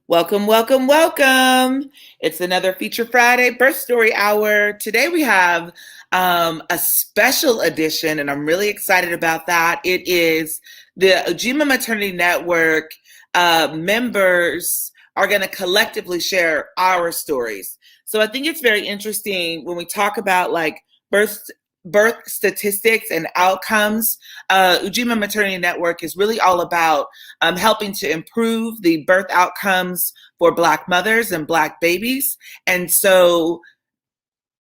Welcome, welcome, welcome. It's another Feature Friday Birth Story Hour. Today we have a special edition, and I'm really excited about that. It is the Ujima Maternity Network members are going to collectively share our stories. So I think it's very interesting when we talk about like birth statistics and outcomes. Ujima Maternity Network is really all about helping to improve the birth outcomes for Black mothers and Black babies. And so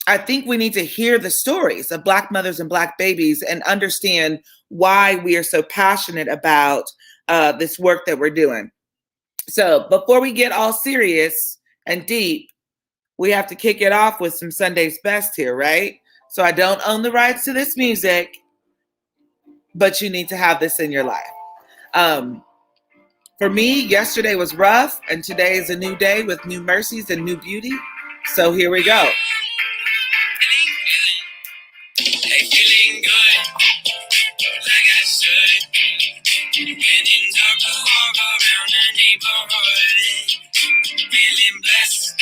I think we need to hear the stories of Black mothers and Black babies and understand why we are so passionate about this work that we're doing. So before we get all serious and deep, we have to kick it off with some Sunday's Best here, right? So I don't own the rights to this music, but you need to have this in your life. For me, yesterday was rough, and today is a new day with new mercies and new beauty. So here we go. Feeling good, like I should. When in dark, walk around the neighborhood. Feeling blessed.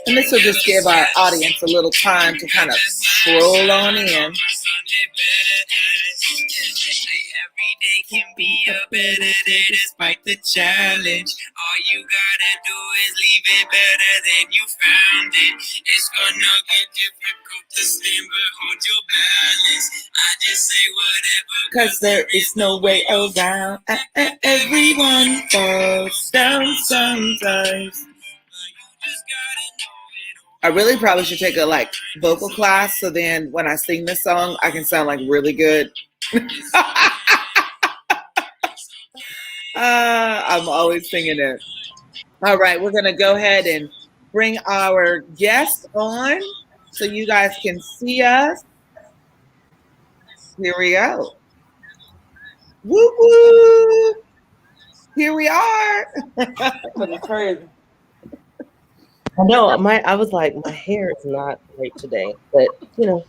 And this will just give our audience a little time to kind of scroll on in. Every day can be a better day despite the challenge. All you gotta do is leave it better than you found it. It's gonna get difficult to stand, but hold your balance. I just say whatever, cause there is no way around. Everyone falls down sometimes. I really probably should take a vocal class, so then when I sing this song, I can sound like really good. I'm always singing it. All right, we're gonna go ahead and bring our guests on so you guys can see us. Here we go. Woo woo! Here we are. I know I was like, my hair is not great today, but we're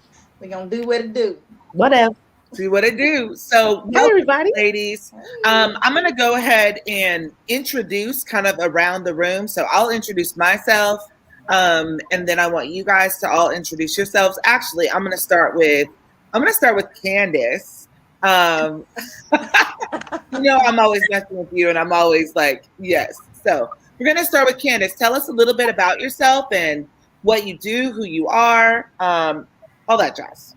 gonna do what it do. Whatever. See what it do. So, hi everybody, ladies. I'm gonna go ahead and introduce kind of around the room. So I'll introduce myself, and then I want you guys to all introduce yourselves. Actually, I'm gonna start with Candace. I'm always messing with you, and I'm always like, yes. So we're gonna start with Candace. Tell us a little bit about yourself and what you do, who you are, all that jazz.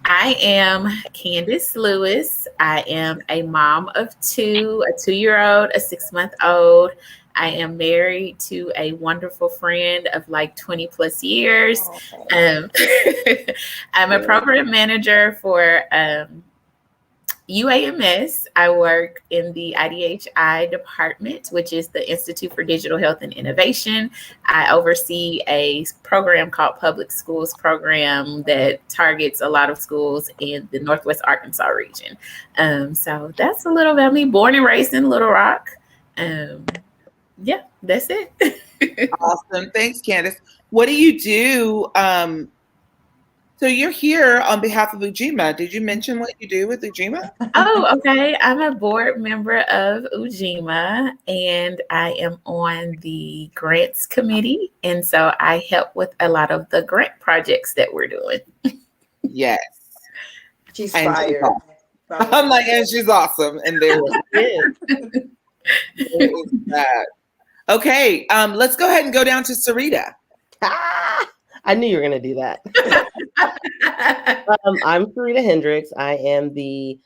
I am Candace Lewis. I am a mom of two, a 2-year-old, a 6-month-old. I am married to a wonderful friend of like 20 plus years. I'm a program manager for UAMS. I work in the IDHI department, which is the Institute for Digital Health and Innovation. I oversee a program called Public Schools Program that targets a lot of schools in the Northwest Arkansas region. So that's a little about me. Born and raised in Little Rock. Yeah, that's it. Awesome. Thanks, Candace. What do you do? So you're here on behalf of Ujima. Did you mention what you do with Ujima? Oh, okay. I'm a board member of Ujima, and I am on the grants committee. And so I help with a lot of the grant projects that we're doing. Yes. She's fired. I'm like, and she's awesome. And there it is. That. Okay, let's go ahead and go down to Sarita. I knew you were going to do that. I'm Sarita Hendricks. I am the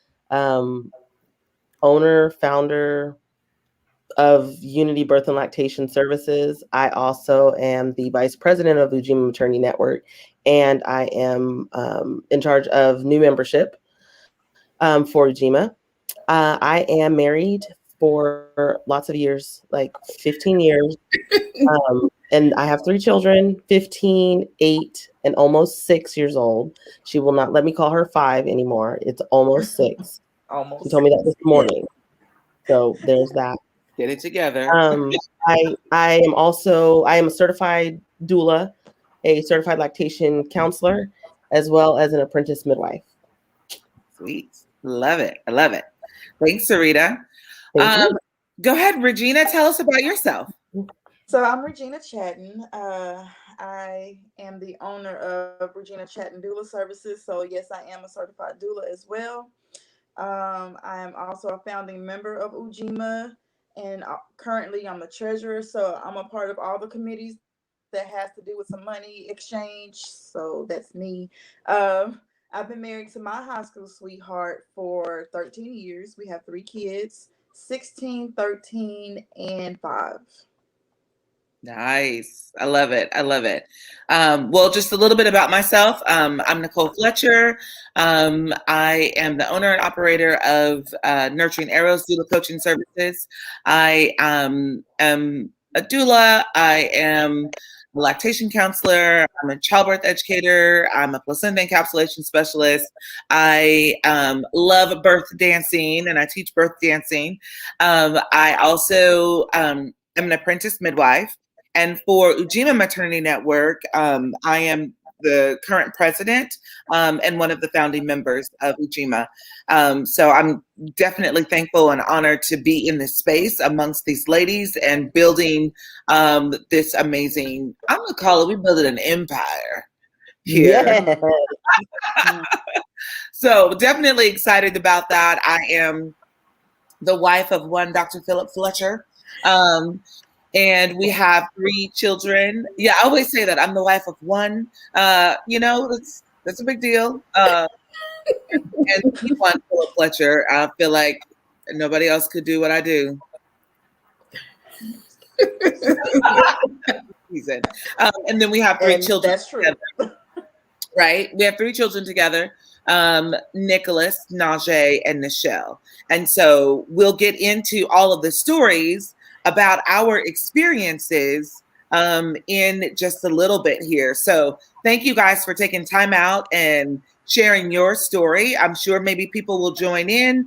owner, founder of Unity Birth and Lactation Services. I also am the vice president of Ujima Maternity Network, and I am in charge of new membership for Ujima. I am married for lots of years, like 15 years. And I have 3 children, 15, 8, and almost 6 years old. She will not let me call her 5 anymore. It's almost 6. Almost. She told me that this morning. So there's that. Get it together. I am a certified doula, a certified lactation counselor, as well as an apprentice midwife. Sweet. Love it. I love it. Thanks, Sarita. Thank you. Go ahead, Regina. Tell us about yourself. So I'm Regina Chatton. I am the owner of Regina Chatton Doula Services. So yes, I am a certified doula as well. I am also a founding member of Ujima, and currently I'm the treasurer. So I'm a part of all the committees that has to do with some money exchange. So that's me. I've been married to my high school sweetheart for 13 years. We have three kids, 16, 13, and 5. Nice. I love it. I love it. Well, just a little bit about myself. I'm Nicole Fletcher. I am the owner and operator of Nurturing Arrows Doula Coaching Services. I am a doula. I am a lactation counselor. I'm a childbirth educator. I'm a placenta encapsulation specialist. I love birth dancing and I teach birth dancing. I also am an apprentice midwife. And for Ujima Maternity Network, I am the current president and one of the founding members of Ujima. So I'm definitely thankful and honored to be in this space amongst these ladies and building this amazing, I'm going to call it, we built an empire here. Yeah. So definitely excited about that. I am the wife of one Dr. Philip Fletcher. And we have 3 children. Yeah, I always say that I'm the wife of one. That's a big deal. And he won Philip Fletcher. I feel like nobody else could do what I do. And then we have 3 children. That's true. Together, right? We have 3 children together. Nicholas, Najee, and Nichelle. And so we'll get into all of the stories about our experiences in just a little bit here. So thank you guys for taking time out and sharing your story. I'm sure maybe people will join in.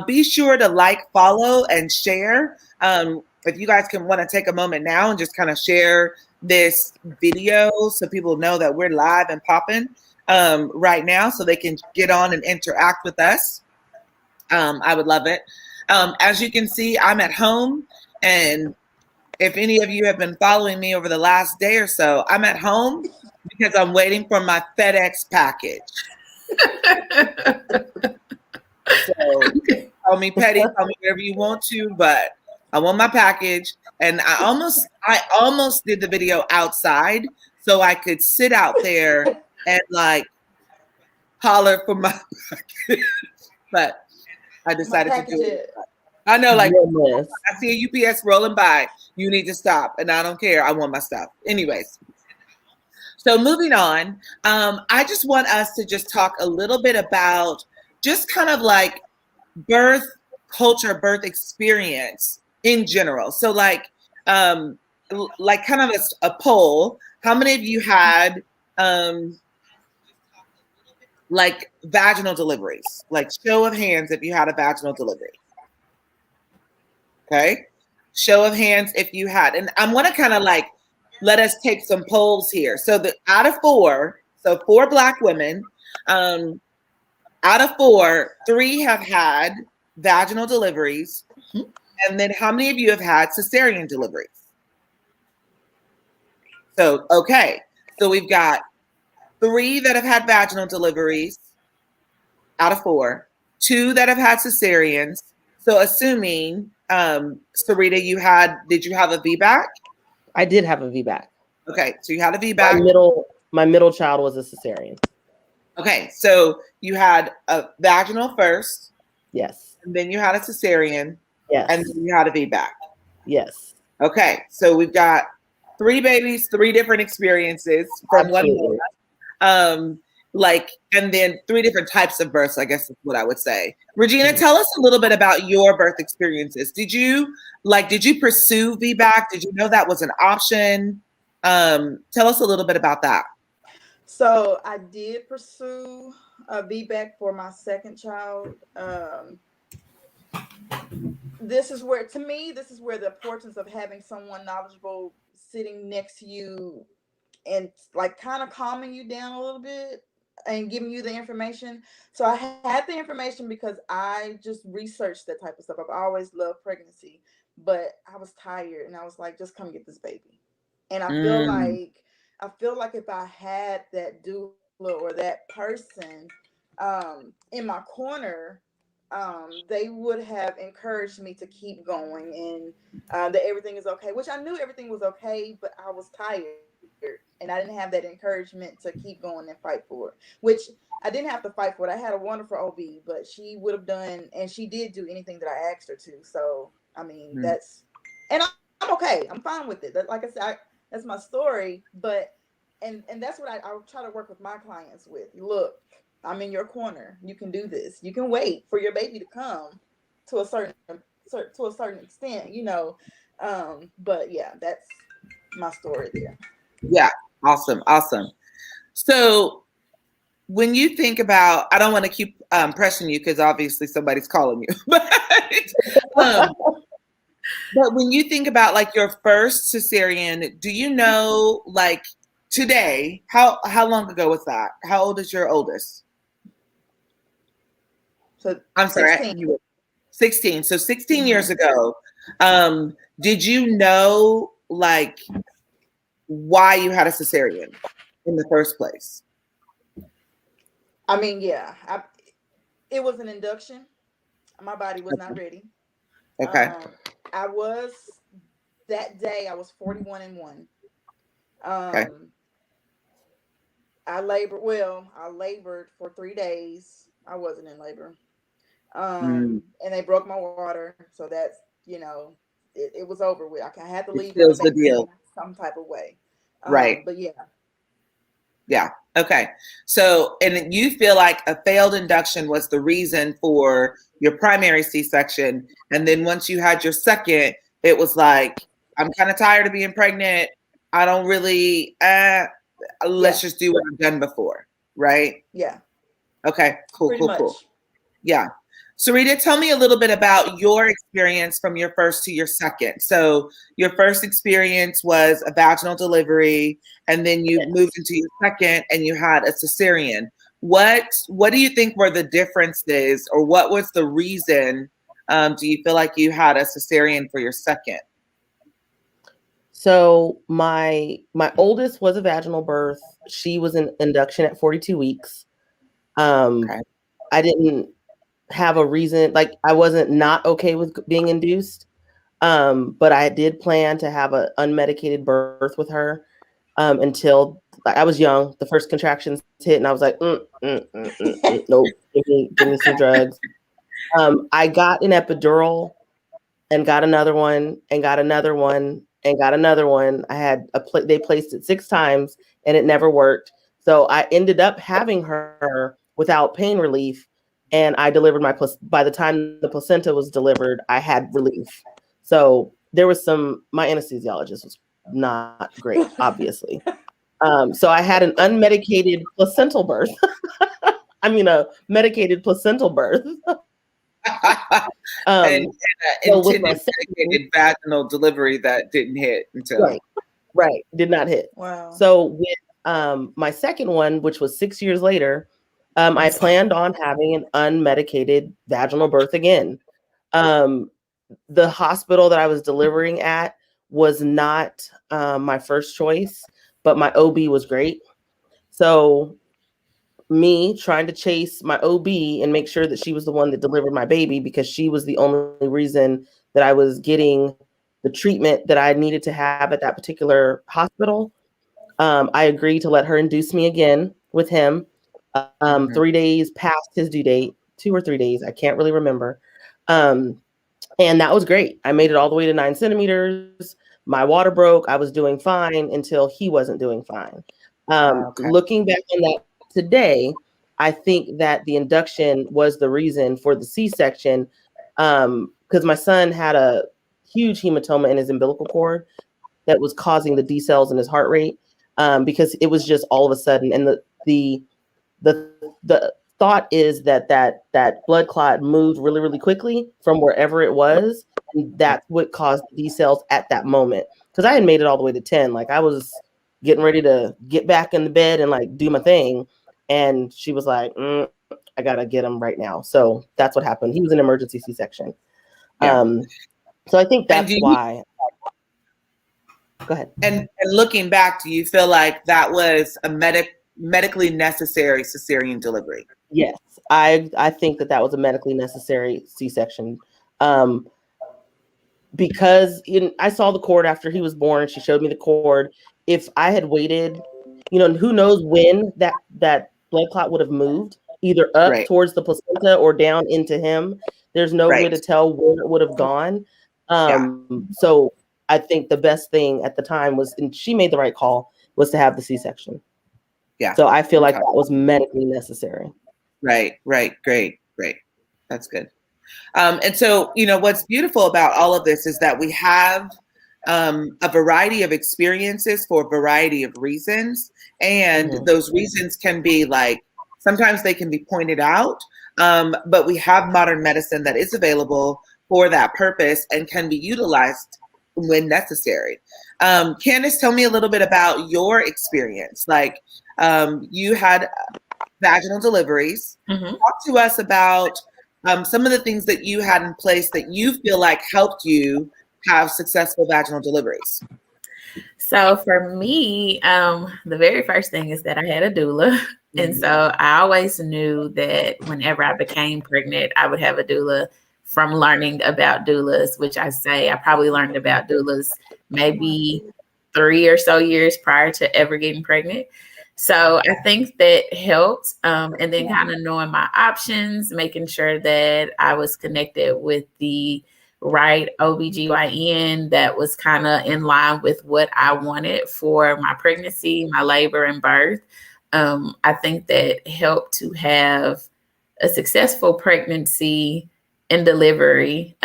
Be sure to like, follow, and share. If you guys can want to take a moment now and just kind of share this video so people know that we're live and popping right now so they can get on and interact with us. I would love it. As you can see, I'm at home. And if any of you have been following me over the last day or so, I'm at home because I'm waiting for my FedEx package. So call me petty, call me whatever you want to, but I want my package. And I almost did the video outside so I could sit out there and like holler for my package. But I decided to do it. I know, like, I see a UPS rolling by. You need to stop. And I don't care. I want my stuff. Anyways. So moving on, I just want us to just talk a little bit about just kind of like birth culture, birth experience in general. So like kind of a poll. How many of you had like vaginal deliveries? Like show of hands if you had a vaginal delivery. Okay. Show of hands if you had. And I'm going to kind of like, let us take some polls here. So out of 4, so 4 Black women, out of 4, 3 have had vaginal deliveries. And then how many of you have had cesarean deliveries? So, okay. So we've got 3 that have had vaginal deliveries out of 4, 2 that have had cesareans. So assuming, Sarita, did you have a VBAC? I did have a VBAC. Okay, so you had a VBAC. My middle child was a cesarean. Okay, so you had a vaginal first. Yes. And then you had a cesarean. Yes. And then you had a VBAC. Yes. Okay, so we've got 3 babies, 3 different experiences from Absolutely. one. And then 3 different types of births, I guess is what I would say. Regina, tell us a little bit about your birth experiences. Did you pursue VBAC? Did you know that was an option? Tell us a little bit about that. So I did pursue a VBAC for my second child. This is where the importance of having someone knowledgeable sitting next to you and like kind of calming you down a little bit and giving you the information. So I had the information because I just researched that type of stuff. I've always loved pregnancy, but I was tired and I was like, just come get this baby. And Mm, I feel like if I had that doula or that person in my corner, they would have encouraged me to keep going and that everything is okay, which I knew everything was okay, but I was tired and I didn't have that encouragement to keep going and fight for it, which I didn't have to fight for it. I had a wonderful OB, but she would have done, and she did do anything that I asked her to. So, I mean, mm. and I'm okay. I'm fine with it. Like I said, that's my story, but and that's what I try to work with my clients with. Look, I'm in your corner. You can do this. You can wait for your baby to come to a certain extent, But yeah, that's my story there. Yeah. Awesome. Awesome. So when you think about, I don't want to keep pressing you because obviously somebody's calling you, um, but when you think about like your first cesarean, do you know like today, how long ago was that? How old is your oldest? So I'm sorry, 16. you were 16. So 16 years Mm-hmm. ago, did you know like why you had a cesarean in the first place? I mean, yeah, it was an induction. My body was not Okay. ready. Okay. I was that day. I was 41 and one. Okay. Um, I labored. Well, I labored for 3 days. I wasn't in labor. Mm, And they broke my water, so that's it was over with. I had to it leave with the seals the baby deal. some type of way. Right. But yeah, Yeah. Okay. So, and you feel like a failed induction was the reason for your primary C-section. And then once you had your second, it was like, I'm kind of tired of being pregnant. I don't really, let's yeah, just do what I've done before. Right. yeah, Okay. Cool, pretty cool, cool. much. Yeah. Sarita, tell me a little bit about your experience from your first to your second. So your first experience was a vaginal delivery, and then you moved into your second and you had a cesarean. What do you think were the differences, or what was the reason? Do you feel like you had a cesarean for your second? So my oldest was a vaginal birth. She was an induction at 42 weeks. Okay. I didn't have a reason, like I wasn't not okay with being induced. But I did plan to have an unmedicated birth with her until I was young. The first contractions hit, and I was like, nope, give me some drugs. I got an epidural and got another one and got another one and got another one. I had they placed it 6 times and it never worked. So I ended up having her without pain relief, and I delivered by the time the placenta was delivered, I had relief. So there was my anesthesiologist was not great, obviously. So I had an unmedicated placental birth. I mean, a medicated placental birth. And Um, so with my intended second, dedicated vaginal delivery that didn't hit until. right, right, did not hit. Wow. So with my second one, which was 6 years later, I planned on having an unmedicated vaginal birth again. Um, the hospital that I was delivering at was not my first choice, but my OB was great. So me trying to chase my OB and make sure that she was the one that delivered my baby, because she was the only reason that I was getting the treatment that I needed to have at that particular hospital. I agreed to let her induce me again with him. Mhm. 3 days past his due date, 2 or 3 days, I can't really remember. And that was great. I made it all the way to 9 centimeters. My water broke. I was doing fine until he wasn't doing fine. Okay. Looking back on that today, I think that the induction was the reason for the C-section, because my son had a huge hematoma in his umbilical cord that was causing the decels in his heart rate, because it was just all of a sudden. And the thought is that blood clot moved really, really quickly from wherever it was, and that's what caused the decels at that moment. Because I had made it all the way to 10, like I was getting ready to get back in the bed and like do my thing, and she was like, I gotta get him right now. So that's what happened. He was an emergency C-section. Yeah. Um, So I think And that's why. Go ahead. and looking back, do you feel like that was a medically necessary cesarean delivery? Yes, I think that was a medically necessary C-section. Because I saw the cord after he was born. She showed me the cord. If I had waited, who knows when that blood clot would have moved, either up Right. towards the placenta or down into him. There's no way Right. to tell where it would have gone. Yeah. So I think the best thing at the time was, and she made the right call, was to have the C-section. Yeah. So I feel like Okay. that was medically necessary. Right. Great. That's good. And so, what's beautiful about all of this is that we have a variety of experiences for a variety of reasons. And those reasons can be like, sometimes they can be pointed out, but we have modern medicine that is available for that purpose and can be utilized when necessary. Candace, tell me a little bit about your experience. Like, you had vaginal deliveries. Talk to us about some of the things that you had in place that you feel like helped you have successful vaginal deliveries. So for me, the very first thing is that I had a doula. And so I always knew that whenever I became pregnant, I would have a doula from learning about doulas, which I probably learned about doulas maybe 3 or so years prior to ever getting pregnant. So I think that helped. And then kind of knowing my options, making sure that I was connected with the right OBGYN that was kind of in line with what I wanted for my pregnancy, my labor and birth. I think that helped to have a successful pregnancy and delivery.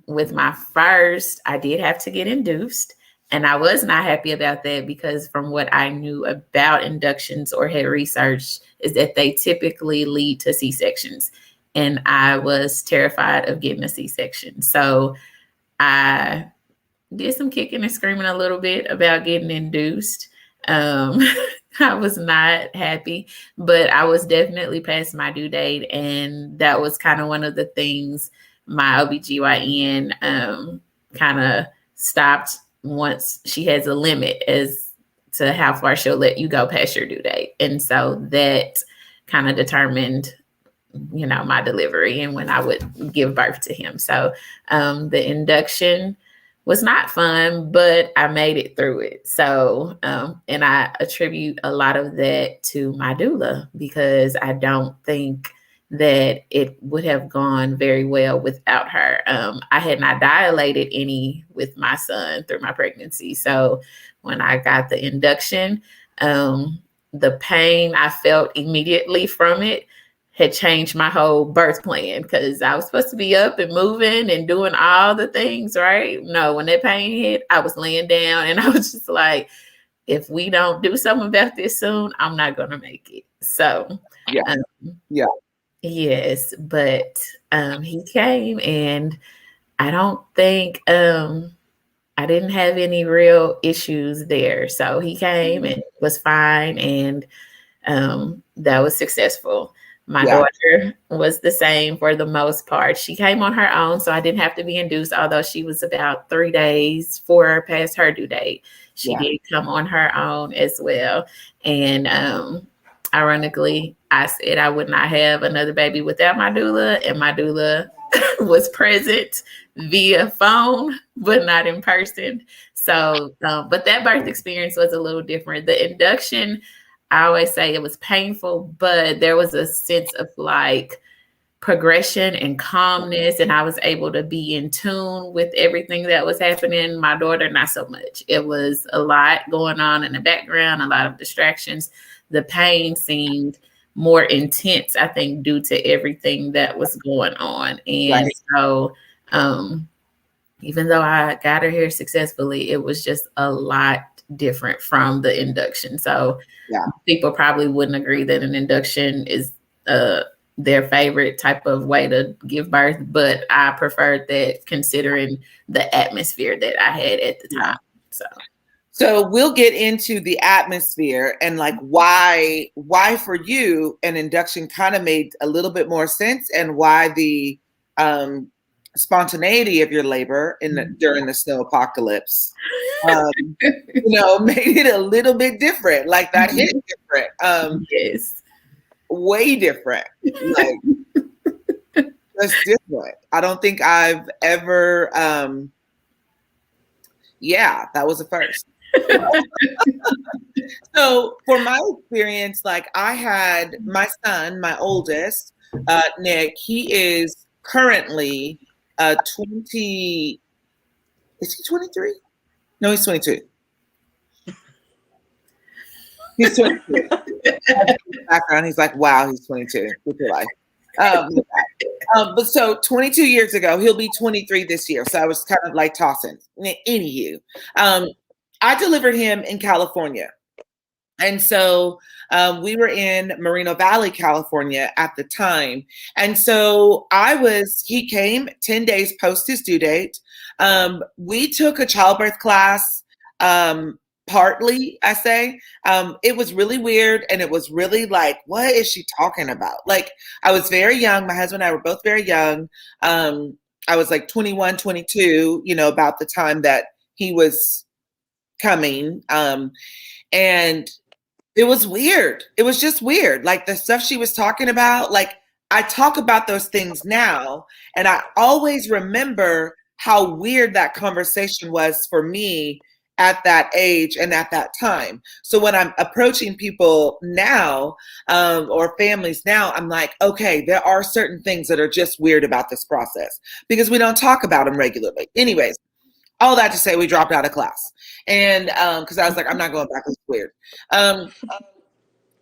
With my first, I did have to get induced. And I was not happy about that because from what I knew about inductions or had researched is that they typically lead to C-sections. And I was terrified of getting a C-section. So I did some kicking and screaming a little bit about getting induced. I was not happy, but I was definitely past my due date. And that was kind of one of the things my OBGYN kind of stopped once she has a limit as to how far she'll let you go past your due date. And so that kind of determined, my delivery and when I would give birth to him. So the induction was not fun, but I made it through it. So, and I attribute a lot of that to my doula because I don't think that it would have gone very well without her. I had not dilated any with my son through my pregnancy. So when I got the induction, the pain I felt immediately from it had changed my whole birth plan because I was supposed to be up and moving and doing all the things, right? No, when that pain hit, I was laying down and I was just like, if we don't do something about this soon, I'm not going to make it. So, yes, but he came and I don't think I didn't have any real issues there. So he came and was fine and that was successful. My daughter was the same for the most part. She came on her own, so I didn't have to be induced, although she was about 3 days past her due date. She did come on her own as well. And ironically, I said I would not have another baby without my doula, and my doula was present via phone, but not in person. So, but that birth experience was a little different. The induction, I always say it was painful, but there was a sense of like progression and calmness. And I was able to be in tune with everything that was happening. My daughter, not so much. It was a lot going on in the background, a lot of distractions. The pain seemed more intense, I think, due to everything that was going on. And so, even though I got her here successfully, it was just a lot different from the induction. So people probably wouldn't agree that an induction is their favorite type of way to give birth, but I preferred that considering the atmosphere that I had at the time. So we'll get into the atmosphere and like why for you an induction kind of made a little bit more sense and why the spontaneity of your labor during the snow apocalypse, made it a little bit different. Like that hit different. Yes. Way different. Like just different. I don't think I've ever that was a first. So for my experience, like I had my son, my oldest, Nick, he is currently 20, is he 23? No, he's 22. He's 22. Background, he's like, wow, he's 22. Look at life. But so 22 years ago, he'll be 23 this year. So I was kind of like tossing. Anywho, I delivered him in California. And so we were in Moreno Valley, California at the time. And so he came 10 days post his due date. We took a childbirth class, partly, I say. It was really weird. And it was really like, what is she talking about? Like, I was very young. My husband and I were both very young. I was like 21, 22, about the time that he was coming. And it was weird. It was just weird. Like the stuff she was talking about, like I talk about those things now, and I always remember how weird that conversation was for me at that age and at that time. So when I'm approaching people now, or families now, I'm like, okay, there are certain things that are just weird about this process because we don't talk about them regularly. Anyways, all that to say, we dropped out of class. And because I was like, I'm not going back. It's weird.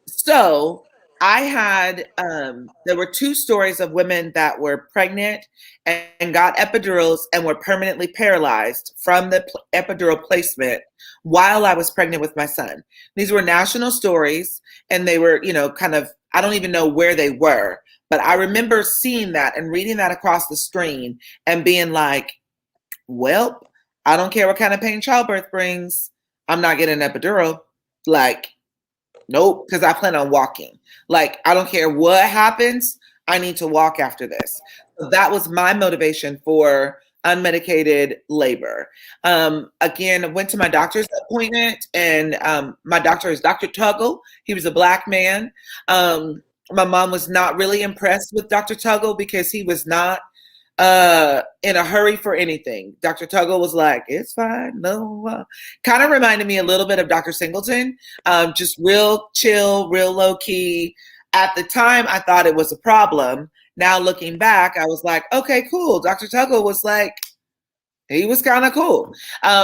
So I had, there were 2 stories of women that were pregnant and got epidurals and were permanently paralyzed from the epidural placement while I was pregnant with my son. These were national stories, and they were, kind of, I don't even know where they were, but I remember seeing that and reading that across the screen and being like, well, I don't care what kind of pain childbirth brings. I'm not getting an epidural. Like, nope, because I plan on walking. Like, I don't care what happens. I need to walk after this. So that was my motivation for unmedicated labor. Again, I went to my doctor's appointment, and my doctor is Dr. Tuggle. He was a Black man. My mom was not really impressed with Dr. Tuggle because he was not in a hurry for anything. Dr. Tuggle was like, it's fine. No, kind of reminded me a little bit of Dr. Singleton, just real chill, real low key. At the time, I thought it was a problem. Now looking back, I was like, okay, cool. Dr. Tuggle was like, he was kind of cool.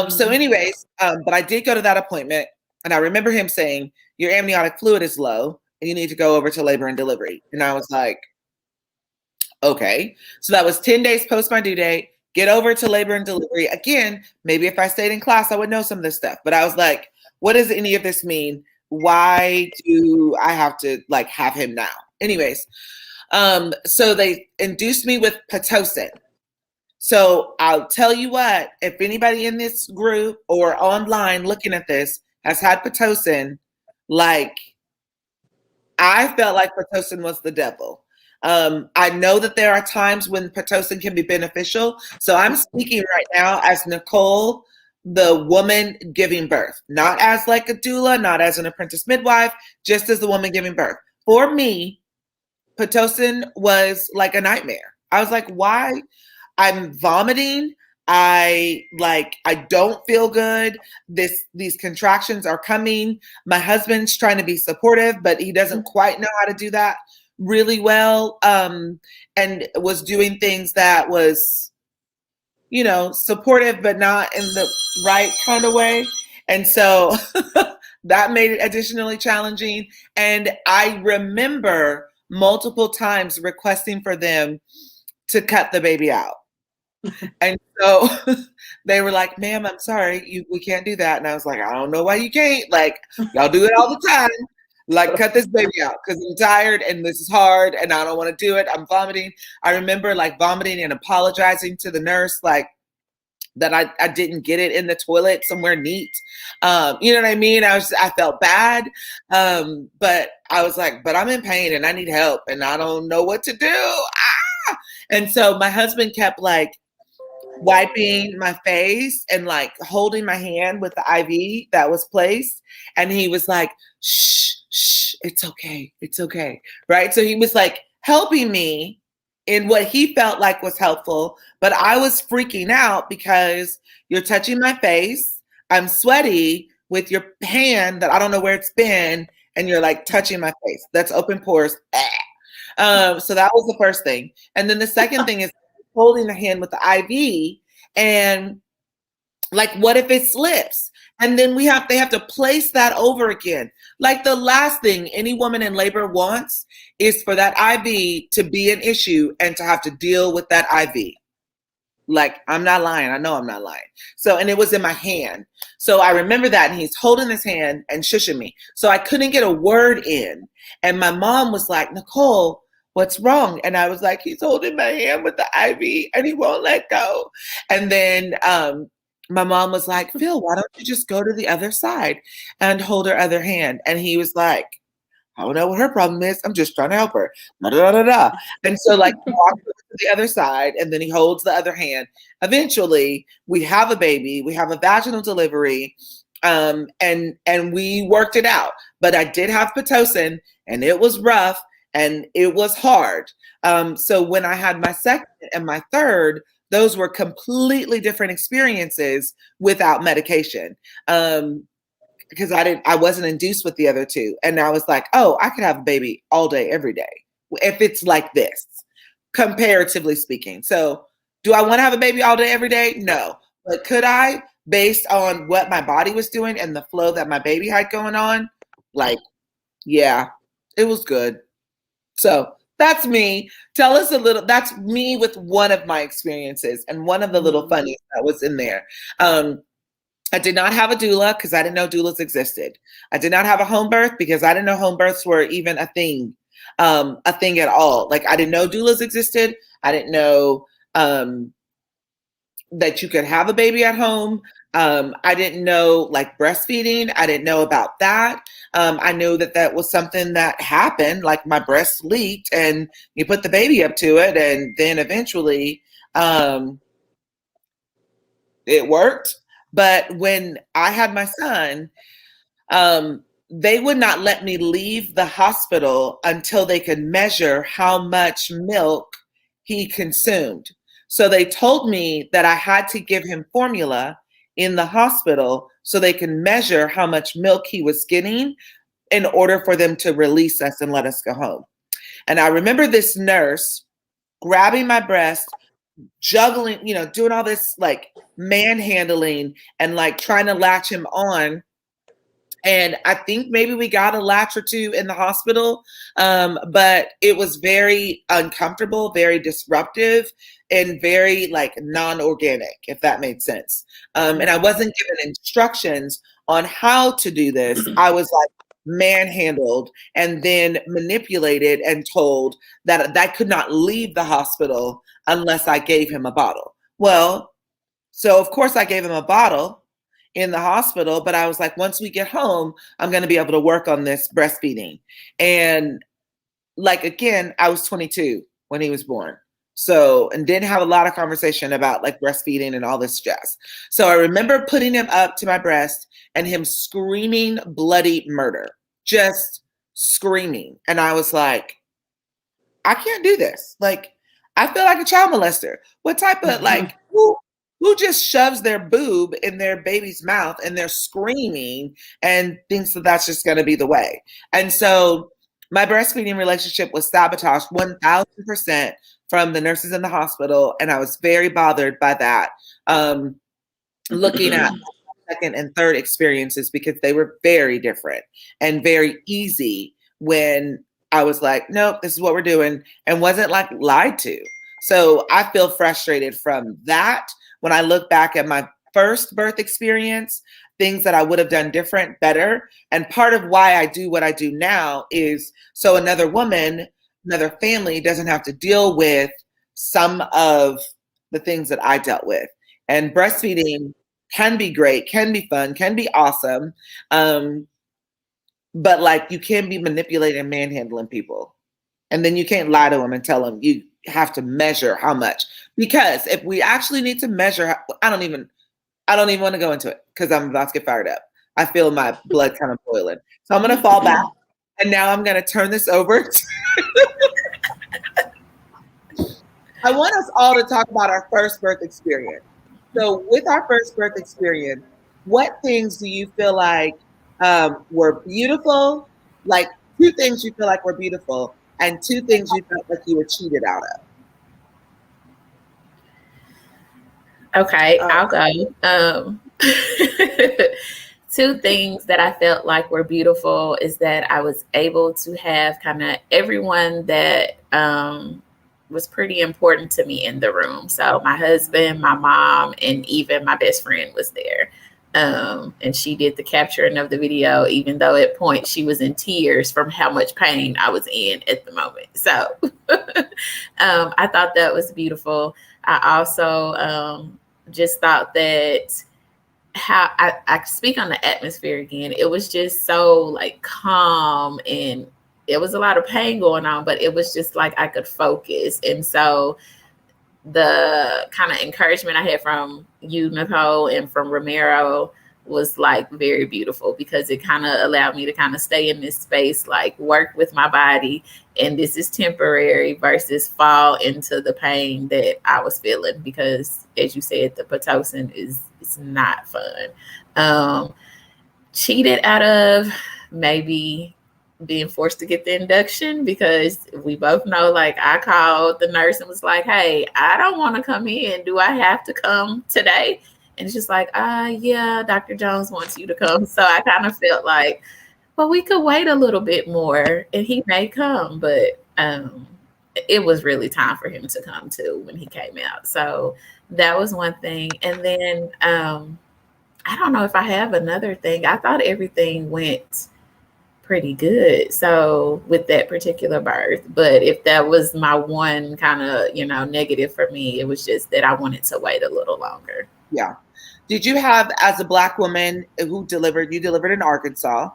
So anyways, but I did go to that appointment, and I remember him saying, your amniotic fluid is low and you need to go over to labor and delivery. And I was like, okay. So that was 10 days post my due date, get over to labor and delivery. Again, maybe if I stayed in class, I would know some of this stuff. But I was like, what does any of this mean? Why do I have to like have him now? Anyways, so they induced me with Pitocin. So I'll tell you what, if anybody in this group or online looking at this has had Pitocin, like I felt like Pitocin was the devil. I know that there are times when Pitocin can be beneficial. So I'm speaking right now as Nicole, the woman giving birth, not as like a doula, not as an apprentice midwife, just as the woman giving birth. For me, Pitocin was like a nightmare. I was like, why? I'm vomiting. I don't feel good. These contractions are coming. My husband's trying to be supportive, but he doesn't quite know how to do that really well. And was doing things that was, supportive, but not in the right kind of way. And so that made it additionally challenging. And I remember multiple times requesting for them to cut the baby out. And so they were like, ma'am, I'm sorry, we can't do that. And I was like, I don't know why you can't. Like, y'all do it all the time. Like, cut this baby out because I'm tired and this is hard and I don't want to do it. I'm vomiting. I remember like vomiting and apologizing to the nurse, like that I didn't get it in the toilet somewhere neat. You know what I mean? I felt bad. But I was like, but I'm in pain and I need help and I don't know what to do. And so my husband kept like wiping my face and like holding my hand with the IV that was placed. And he was like, shh, shh, it's okay. It's okay. Right. So he was like helping me in what he felt like was helpful. But I was freaking out because you're touching my face. I'm sweaty with your hand that I don't know where it's been. And you're like touching my face. That's open pores. So that was the first thing. And then the second thing is holding the hand with the IV, and like, what if it slips? And then they have to place that over again. Like, the last thing any woman in labor wants is for that IV to be an issue and to have to deal with that IV. Like, I'm not lying. I know I'm not lying. So, and it was in my hand. So I remember that, and he's holding his hand and shushing me. So I couldn't get a word in. And my mom was like, Nicole, what's wrong? And I was like, he's holding my hand with the IV and he won't let go. And then my mom was like, Phil, why don't you just go to the other side and hold her other hand? And he was like, I don't know what her problem is. I'm just trying to help her. Da, da, da, da. And so, like, he walks to the other side, and then he holds the other hand. Eventually, we have a baby. We have a vaginal delivery, and we worked it out. But I did have Pitocin, and it was rough, and it was hard. So when I had my second and my third, those were completely different experiences without medication. Because I wasn't induced with the other two. And I was like, oh, I could have a baby all day, every day, if it's like this, comparatively speaking. So do I want to have a baby all day, every day? No. But could I, based on what my body was doing and the flow that my baby had going on? Like, yeah, it was good. So that's me. Tell us a little, that's me with one of my experiences and one of the little funnies that was in there. I did not have a doula because I didn't know doulas existed. I did not have a home birth because I didn't know home births were even a thing at all. Like, I didn't know doulas existed. I didn't know that you could have a baby at home. I didn't know like breastfeeding. I didn't know about that. I knew that was something that happened, like my breast leaked and you put the baby up to it. And then eventually it worked. But when I had my son, they would not let me leave the hospital until they could measure how much milk he consumed. So they told me that I had to give him formula in the hospital so they can measure how much milk he was getting in order for them to release us and let us go home. And I remember this nurse grabbing my breast, juggling, doing all this like manhandling and like trying to latch him on. And I think maybe we got a latch or two in the hospital, but it was very uncomfortable, very disruptive, and very like non-organic, if that made sense. And I wasn't given instructions on how to do this. I was like manhandled and then manipulated and told that I could not leave the hospital unless I gave him a bottle. Well, so of course I gave him a bottle in the hospital, but I was like, once we get home, I'm going to be able to work on this breastfeeding. And like, again, I was 22 when he was born. So, and didn't have a lot of conversation about like breastfeeding and all this jazz. So I remember putting him up to my breast and him screaming bloody murder, just screaming. And I was like, I can't do this. Like, I feel like a child molester. What type of like, who just shoves their boob in their baby's mouth and they're screaming and thinks that that's just going to be the way? And so my breastfeeding relationship was sabotaged 1000% from the nurses in the hospital. And I was very bothered by that. Looking at second and third experiences, because they were very different and very easy when I was like, nope, this is what we're doing, and wasn't like lied to. So I feel frustrated from that. When I look back at my first birth experience, things that I would have done different, better. And part of why I do what I do now is so another woman, another family doesn't have to deal with some of the things that I dealt with. And breastfeeding can be great, can be fun, can be awesome. But like, you can be manipulating and manhandling people. And then you can't lie to them and tell them you have to measure how much, because if we actually need to measure, I don't even want to go into it because I'm about to get fired up. I feel my blood kind of boiling. So I'm going to fall back. And now I'm going to turn this over to I want us all to talk about our first birth experience. So with our first birth experience, what things do you feel like were beautiful? Like 2 things you feel like were beautiful and 2 things you felt like you were cheated out of. Okay, I'll go. 2 things that I felt like were beautiful is that I was able to have kind of everyone that was pretty important to me in the room. So my husband, my mom, and even my best friend was there. And she did the capturing of the video, even though at points she was in tears from how much pain I was in at the moment. So I thought that was beautiful. I also just thought that how I speak on the atmosphere again. It was just so like calm, and it was a lot of pain going on, but it was just like I could focus. And so the kind of encouragement I had from you, Nicole, and from Romero was like very beautiful, because it kind of allowed me to kind of stay in this space, like work with my body, and this is temporary, versus fall into the pain that I was feeling, because as you said, the Pitocin is not fun. Cheated out of maybe being forced to get the induction, because we both know, like, I called the nurse and was like, hey, I don't want to come in. Do I have to come today? And it's just like, yeah, Dr. Jones wants you to come. So I kind of felt like, well, we could wait a little bit more and he may come. But it was really time for him to come too when he came out. So that was one thing. And then I don't know if I have another thing. I thought everything went pretty good. So with that particular birth, but if that was my one kind of, negative for me, it was just that I wanted to wait a little longer. Yeah. Did you have, as a Black woman who delivered in Arkansas,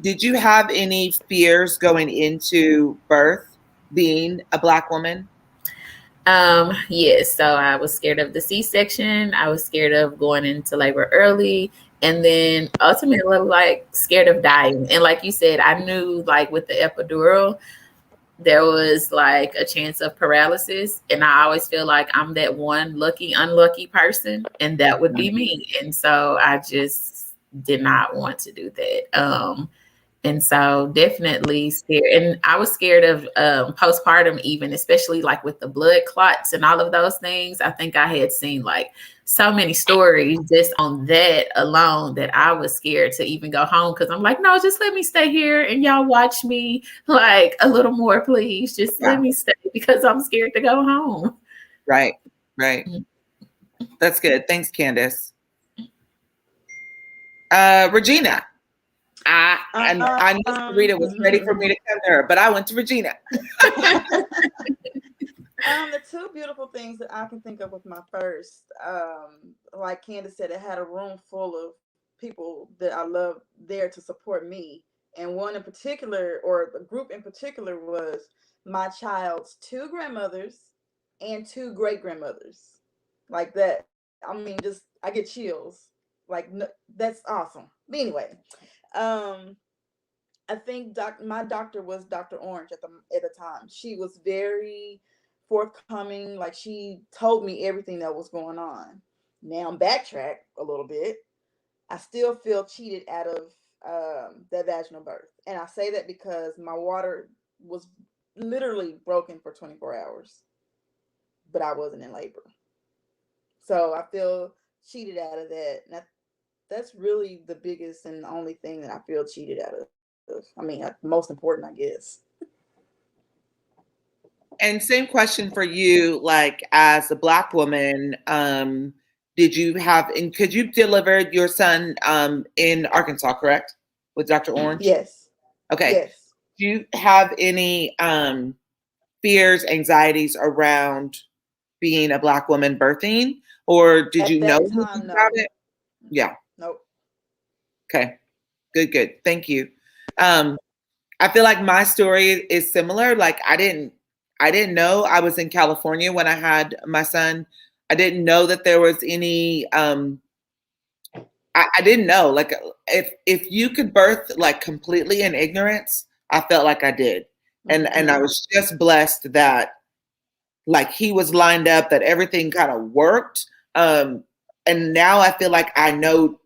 did you have any fears going into birth being a Black woman? Yes. So I was scared of the C-section. I was scared of going into labor early. And then ultimately, like, scared of dying. And like you said, I knew, like, with the epidural, there was like a chance of paralysis. And I always feel like I'm that one unlucky person, and that would be me. And so I just did not want to do that. And so definitely scared. And I was scared of postpartum, even, especially like with the blood clots and all of those things. I think I had seen like so many stories just on that alone that I was scared to even go home, because I'm like, no, just let me stay here and y'all watch me like a little more, please. Just let me stay, because I'm scared to go home. Right. That's good. Thanks, Candace. Regina. I knew Sarita was ready for me to come to her, but I went to Regina. The 2 beautiful things that I can think of with my first, like Candace said, it had a room full of people that I love there to support me. And one in particular, or a group in particular, was my child's 2 grandmothers and 2 great grandmothers. Like that. I mean, just, I get chills. Like, no, that's awesome. But anyway, I think my doctor was Dr. Orange at the time. She was very forthcoming. Like, she told me everything that was going on. Now, backtrack a little bit. I still feel cheated out of that vaginal birth, and I say that because my water was literally broken for 24 hours, but I wasn't in labor. So I feel cheated out of that. And that's really the biggest and the only thing that I feel cheated out of. I mean, most important, I guess. And same question for you, like, as a Black woman, did you have, and could you delivered your son in Arkansas, correct? With Dr. Orange? Yes. Okay. Yes. Do you have any fears, anxieties around being a Black woman birthing? Or did you know anything about it? Yeah. Nope. Okay. Good. Thank you. I feel like my story is similar. Like, I I didn't know. I was in California when I had my son. I didn't know that there was any I didn't know. Like if you could birth like completely in ignorance, I felt like I did. And I was just blessed that like he was lined up, that everything kind of worked. And now I feel like I know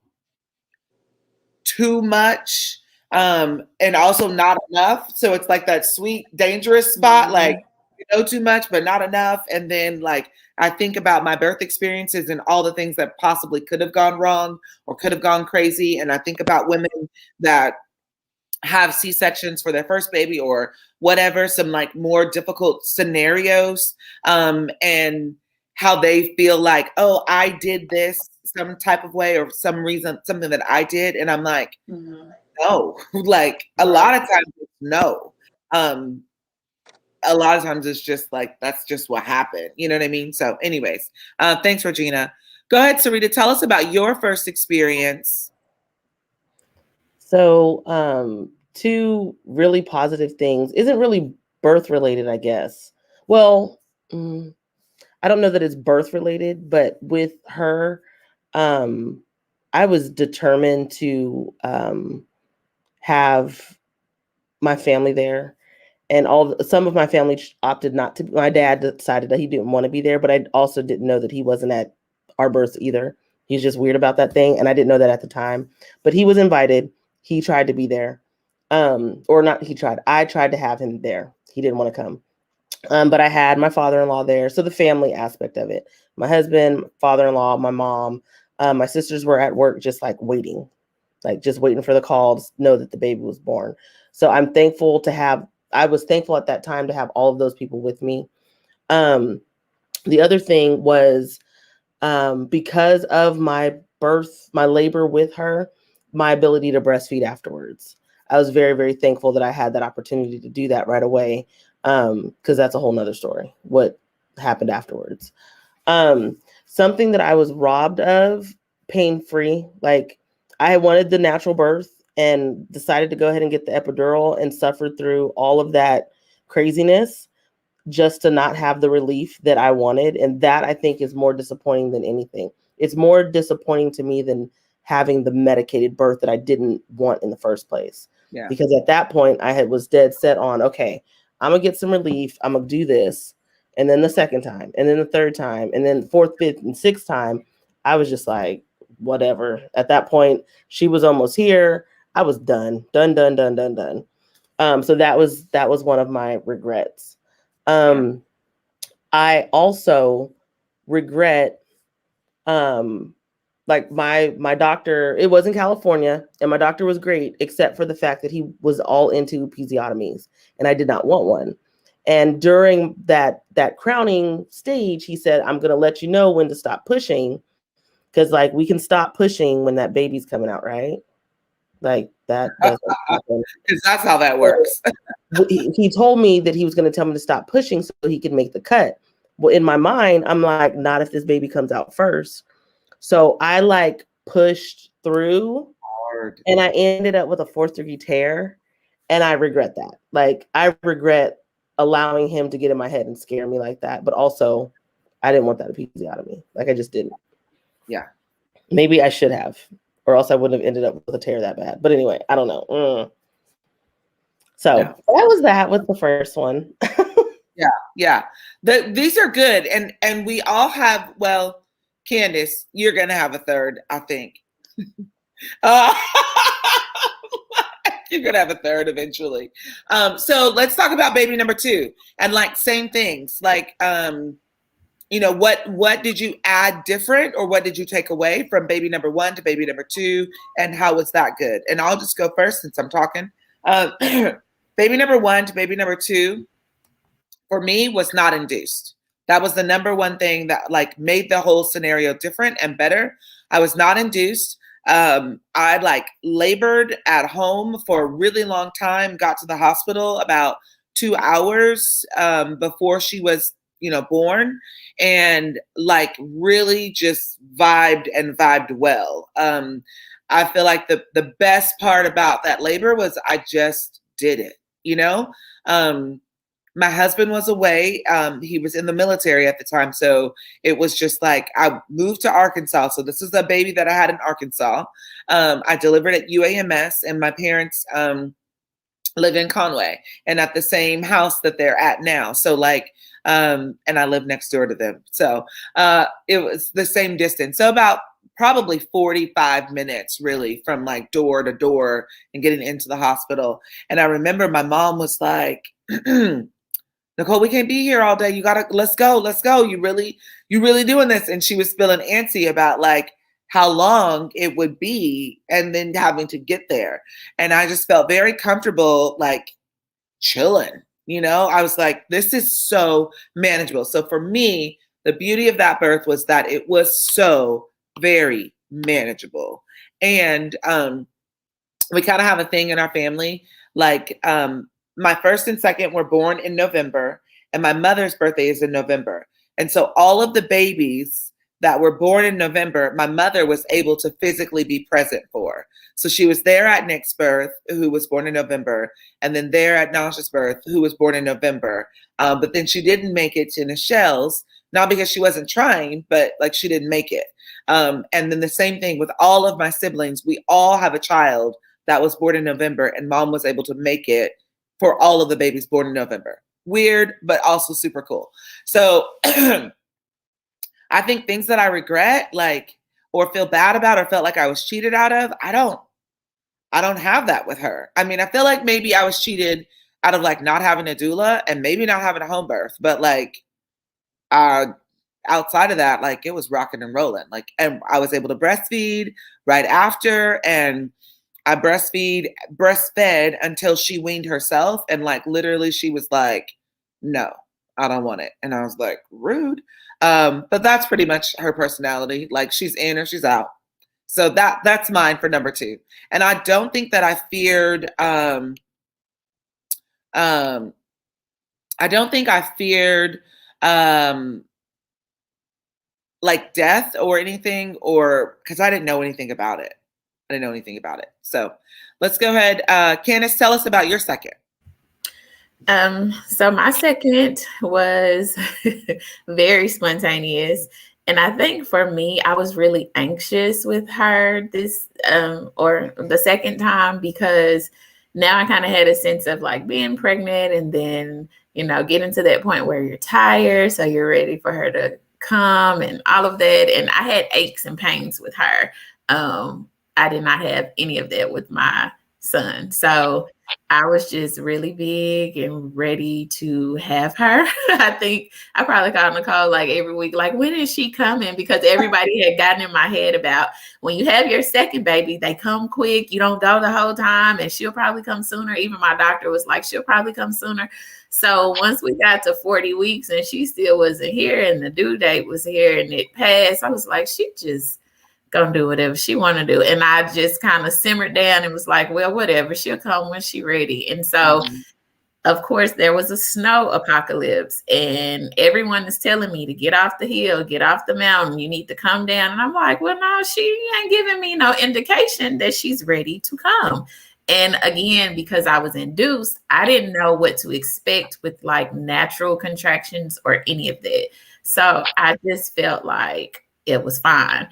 too much, and also not enough. So it's like that sweet, dangerous spot. Like you know too much, but not enough. And then like I think about my birth experiences and all the things that possibly could have gone wrong or could have gone crazy. And I think about women that have C-sections for their first baby or whatever, some like more difficult scenarios, and how they feel like, oh, I did this some type of way or some reason, something that I did. And I'm like, no, like a lot of times, no. A lot of times it's just like, that's just what happened. You know what I mean? So anyways, thanks, Regina. Go ahead, Sarita, tell us about your first experience. So, two really positive things. Isn't really birth related, I guess. Well, I don't know that it's birth related, but with her, I was determined to have my family there. And some of my family opted not to. My dad decided that he didn't want to be there, but I also didn't know that he wasn't at our births either. He's just weird about that thing, and I didn't know that at the time. But he was invited. He tried to be there, or not. He tried. I tried to have him there. He didn't want to come, but I had my father-in-law there, so the family aspect of it. My husband, father-in-law, my mom, my sisters were at work, just like waiting for the call to know that the baby was born. So I'm thankful to have. I was thankful at that time to have all of those people with me. The other thing was because of my labor with her, my ability to breastfeed afterwards. I was very, very thankful that I had that opportunity to do that right away, because that's a whole nother story, what happened afterwards. Something that I was robbed of, pain-free. Like I wanted the natural birth and decided to go ahead and get the epidural and suffered through all of that craziness just to not have the relief that I wanted. And that I think is more disappointing than anything. It's more disappointing to me than having the medicated birth that I didn't want in the first place. Yeah. Because at that point I was dead set on, okay, I'm gonna get some relief. I'm gonna do this. And then the second time, and then the third time, and then fourth, fifth, and sixth time, I was just like, whatever. At that point, she was almost here. I was done. So that was one of my regrets. I also regret, like my doctor, it was in California, and my doctor was great, except for the fact that he was all into episiotomies, and I did not want one. And during that crowning stage, he said, I'm going to let you know when to stop pushing, because like we can stop pushing when that baby's coming out, right? Like that doesn't happen. Because that's how that works. He told me that he was going to tell me to stop pushing so he could make the cut. Well, in my mind, I'm like, not if this baby comes out first. So I like pushed through hard, and I ended up with a 4th-degree tear. And I regret that. Like I regret allowing him to get in my head and scare me like that. But also I didn't want that episiotomy. Like I just didn't. Yeah. Maybe I should have, or else I wouldn't have ended up with a tear that bad. But anyway, I don't know. So that was that with the first one. Yeah. These are good. And we all have, well, Candace, you're going to have a third, I think. You're going to have a third eventually. So let's talk about baby number 2 and like same things. Like, you know, what did you add different, or what did you take away from baby number 1 to baby number 2, and how was that good? And I'll just go first since I'm talking. Baby number 1 to baby number 2 for me was not induced. That was the number one thing that like made the whole scenario different and better. I was not induced. I like labored at home for a really long time, got to the hospital about 2 hours before she was, you know, born, and like really just vibed well. I feel like the best part about that labor was I just did it, you know? My husband was away. He was in the military at the time. So it was just like I moved to Arkansas. So this is a baby that I had in Arkansas. I delivered at UAMS, and my parents live in Conway and at the same house that they're at now. So like, and I live next door to them. So it was the same distance. So about probably 45 minutes really from like door to door and getting into the hospital. And I remember my mom was like, Nicole, we can't be here all day. You gotta, let's go. You really doing this. And she was feeling antsy about like how long it would be and then having to get there. And I just felt very comfortable, like chilling, I was like, this is so manageable. So for me, the beauty of that birth was that it was so very manageable. And we kind of have a thing in our family, like my first and second were born in November, and my mother's birthday is in November. And so all of the babies that were born in November, my mother was able to physically be present for. So she was there at Nick's birth, who was born in November, and then there at Nasha's birth, who was born in November. But then she didn't make it to Nichelle's, not because she wasn't trying, but like she didn't make it. And then the same thing with all of my siblings. We all have a child that was born in November, and mom was able to make it for all of the babies born in November. Weird, but also super cool. So I think things that I regret, like, or feel bad about, or felt like I was cheated out of, I don't have that with her. I mean, I feel like maybe I was cheated out of like not having a doula and maybe not having a home birth, but like outside of that, like it was rocking and rolling. Like, and I was able to breastfeed right after, and I breastfed until she weaned herself. And like, literally she was like, no, I don't want it. And I was like, rude. But that's pretty much her personality. Like she's in or she's out. So that's mine for number 2. And I don't think that I feared, like death or anything, or because I didn't know anything about it. So let's go ahead. Candace, tell us about your second. So my second was very spontaneous. And I think for me, I was really anxious with her this or the second time, because now I kind of had a sense of like being pregnant and then, getting to that point where you're tired. So you're ready for her to come and all of that. And I had aches and pains with her. I did not have any of that with my son. So I was just really big and ready to have her. I think I probably called Nicole like every week, like, when is she coming? Because everybody had gotten in my head about when you have your second baby, they come quick. You don't go the whole time, and she'll probably come sooner. Even my doctor was like, she'll probably come sooner. So once we got to 40 weeks and she still wasn't here and the due date was here and it passed, I was like, she just gonna do whatever she want to do. And I just kind of simmered down and was like, well, whatever, she'll come when she's ready. And so of course there was a snow apocalypse and everyone is telling me to get off the hill, get off the mountain, you need to come down. And I'm like, well, no, she ain't giving me no indication that she's ready to come. And again, because I was induced, I didn't know what to expect with like natural contractions or any of that. So I just felt like it was fine.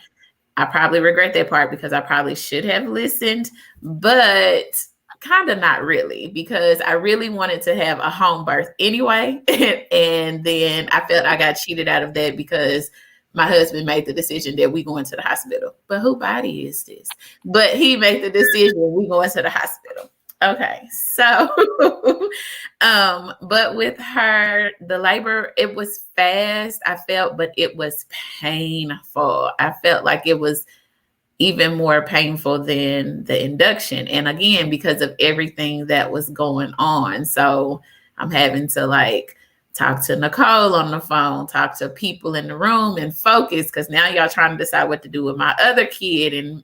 I probably regret that part because I probably should have listened, but kind of not really, because I really wanted to have a home birth anyway. And then I felt I got cheated out of that because my husband made the decision that we going to the hospital. But who body is this? But he made the decision we going to the hospital. Okay, so, but with her, the labor, it was fast, I felt, but it was painful. I felt like it was even more painful than the induction. And again, because of everything that was going on. So I'm having to like talk to Nicole on the phone, talk to people in the room and focus, because now y'all trying to decide what to do with my other kid. And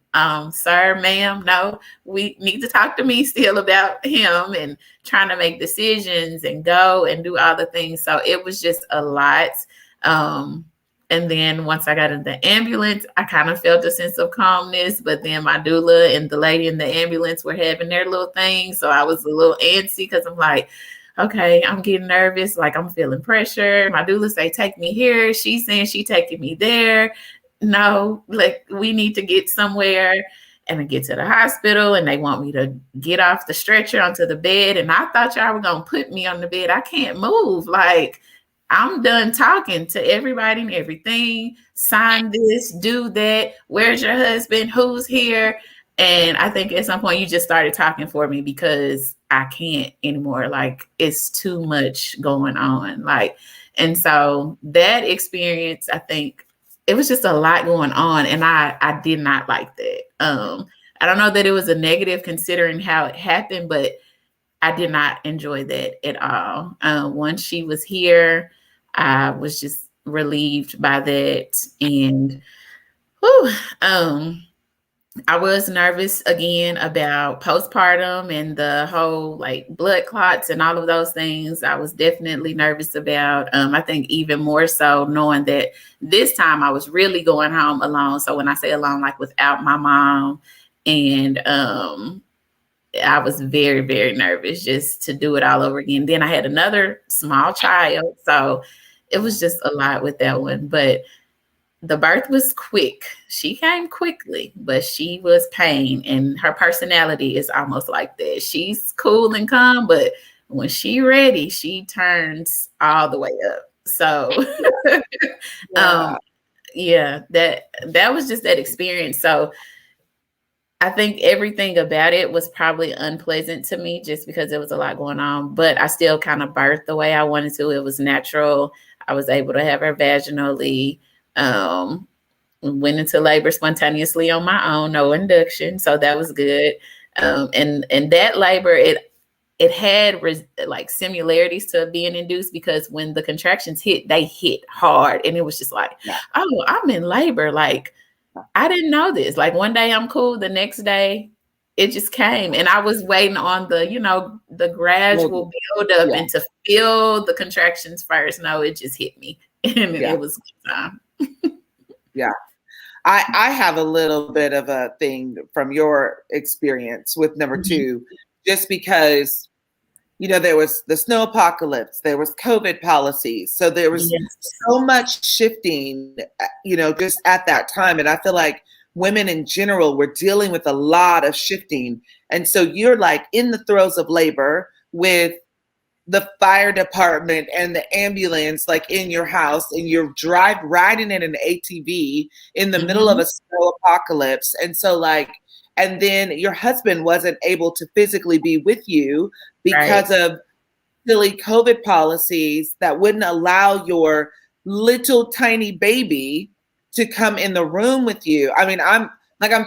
sir, ma'am, no, we need to talk to me still about him and trying to make decisions and go and do all the things. So it was just a lot. And then once I got in the ambulance, I kind of felt a sense of calmness, but then my doula and the lady in the ambulance were having their little thing. So I was a little antsy because I'm like, okay, I'm getting nervous. Like I'm feeling pressure. My doula say, take me here. She's saying she taking me there. No, like we need to get somewhere. And I get to the hospital and they want me to get off the stretcher onto the bed. And I thought y'all were going to put me on the bed. I can't move. Like I'm done talking to everybody and everything. Sign this, do that. Where's your husband? Who's here? And I think at some point you just started talking for me because I can't anymore. Like it's too much going on. Like, and so that experience, I think it was just a lot going on. And I did not like that. I don't know that it was a negative considering how it happened, but I did not enjoy that at all. Once she was here, I was just relieved by that. And whew, I was nervous again about postpartum and the whole like blood clots and all of those things. I was definitely nervous about. I think even more so knowing that this time I was really going home alone. So when I say alone, like without my mom, and I was very, very nervous just to do it all over again. Then I had another small child. So it was just a lot with that one. But the birth was quick. She came quickly, but she was pain. And her personality is almost like that. She's cool and calm, but when she ready, she turns all the way up. So yeah, that was just that experience. So I think everything about it was probably unpleasant to me just because there was a lot going on, but I still kind of birthed the way I wanted to. It was natural. I was able to have her vaginally. Went into labor spontaneously on my own, no induction, so that was good. And that labor, it had like similarities to being induced because when the contractions hit, they hit hard, and it was just like, oh, I'm in labor. Like I didn't know this. Like one day I'm cool, the next day it just came, and I was waiting on the the gradual build up and to feel the contractions first. No, it just hit me, and it was good time. Yeah. I have a little bit of a thing from your experience with number two, just because, there was the snow apocalypse, there was COVID policies. So there was so much shifting, just at that time. And I feel like women in general were dealing with a lot of shifting. And so you're like in the throes of labor with the fire department and the ambulance like in your house, and you're riding in an ATV in the middle of a snow apocalypse. And so and then your husband wasn't able to physically be with you because of silly COVID policies that wouldn't allow your little tiny baby to come in the room with you. I mean, I'm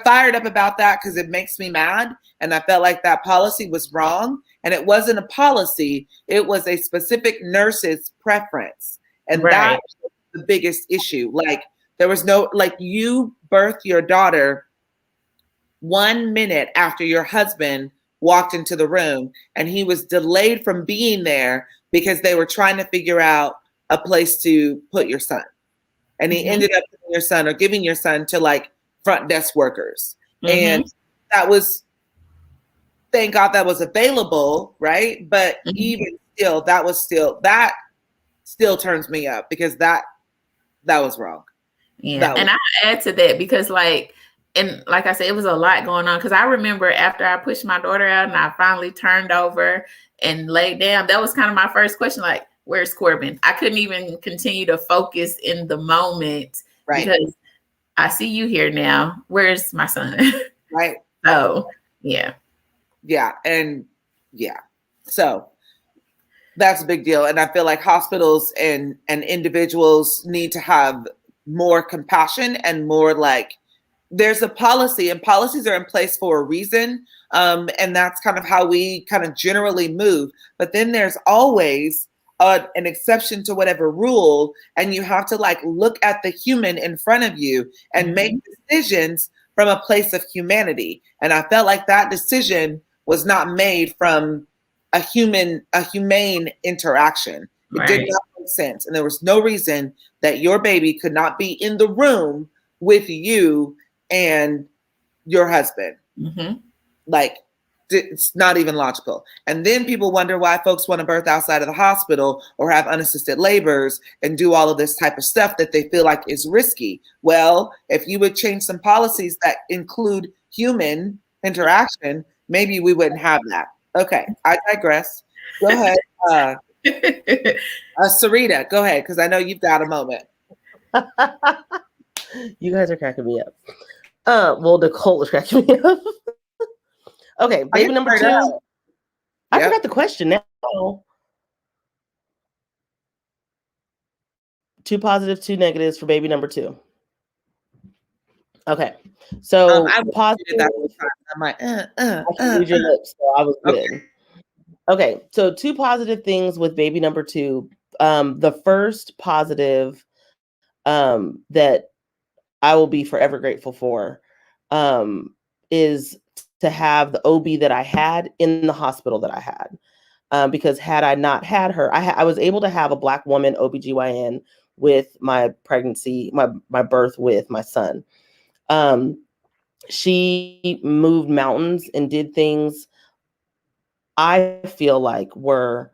fired up about that because it makes me mad. And I felt like that policy was wrong. And it wasn't a policy. It was a specific nurse's preference. And that was the biggest issue. Like there was you birthed your daughter 1 minute after your husband walked into the room, and he was delayed from being there because they were trying to figure out a place to put your son. And he ended up putting your son or giving your son to front desk workers. And that was, thank God that was available, right? But even still, that still turns me up because that was wrong. Yeah. And I add to that because and like I said, it was a lot going on. Cause I remember after I pushed my daughter out and I finally turned over and laid down, that was kind of my first question. Like, where's Corbin? I couldn't even continue to focus in the moment because I see you here now. Where's my son? Right. So, yeah. Yeah. And so that's a big deal. And I feel like hospitals and individuals need to have more compassion and more there's a policy, and policies are in place for a reason. And that's kind of how we kind of generally move. But then there's always an exception to whatever rule. And you have to look at the human in front of you and make decisions from a place of humanity. And I felt like that decision was not made from a humane interaction. It did not make sense. And there was no reason that your baby could not be in the room with you and your husband. It's not even logical. And then people wonder why folks want to birth outside of the hospital or have unassisted labors and do all of this type of stuff that they feel like is risky. Well, if you would change some policies that include human interaction, maybe we wouldn't have that. Okay, I digress. Go ahead. Sarita, go ahead, because I know you've got a moment. You guys are cracking me up. Well, Nicole is cracking me up. Okay, baby number 2. Yep. I forgot the question now. 2 positives, 2 negatives for baby number 2. Okay, so I positive. That time. I'm like, I can read your lips, so I was good. Okay, so 2 positive things with baby number 2. The first positive that I will be forever grateful for is to have the OB that I had in the hospital that I had. Because had I not had her, I was able to have a Black woman OBGYN with my pregnancy, my birth with my son. She moved mountains and did things I feel like were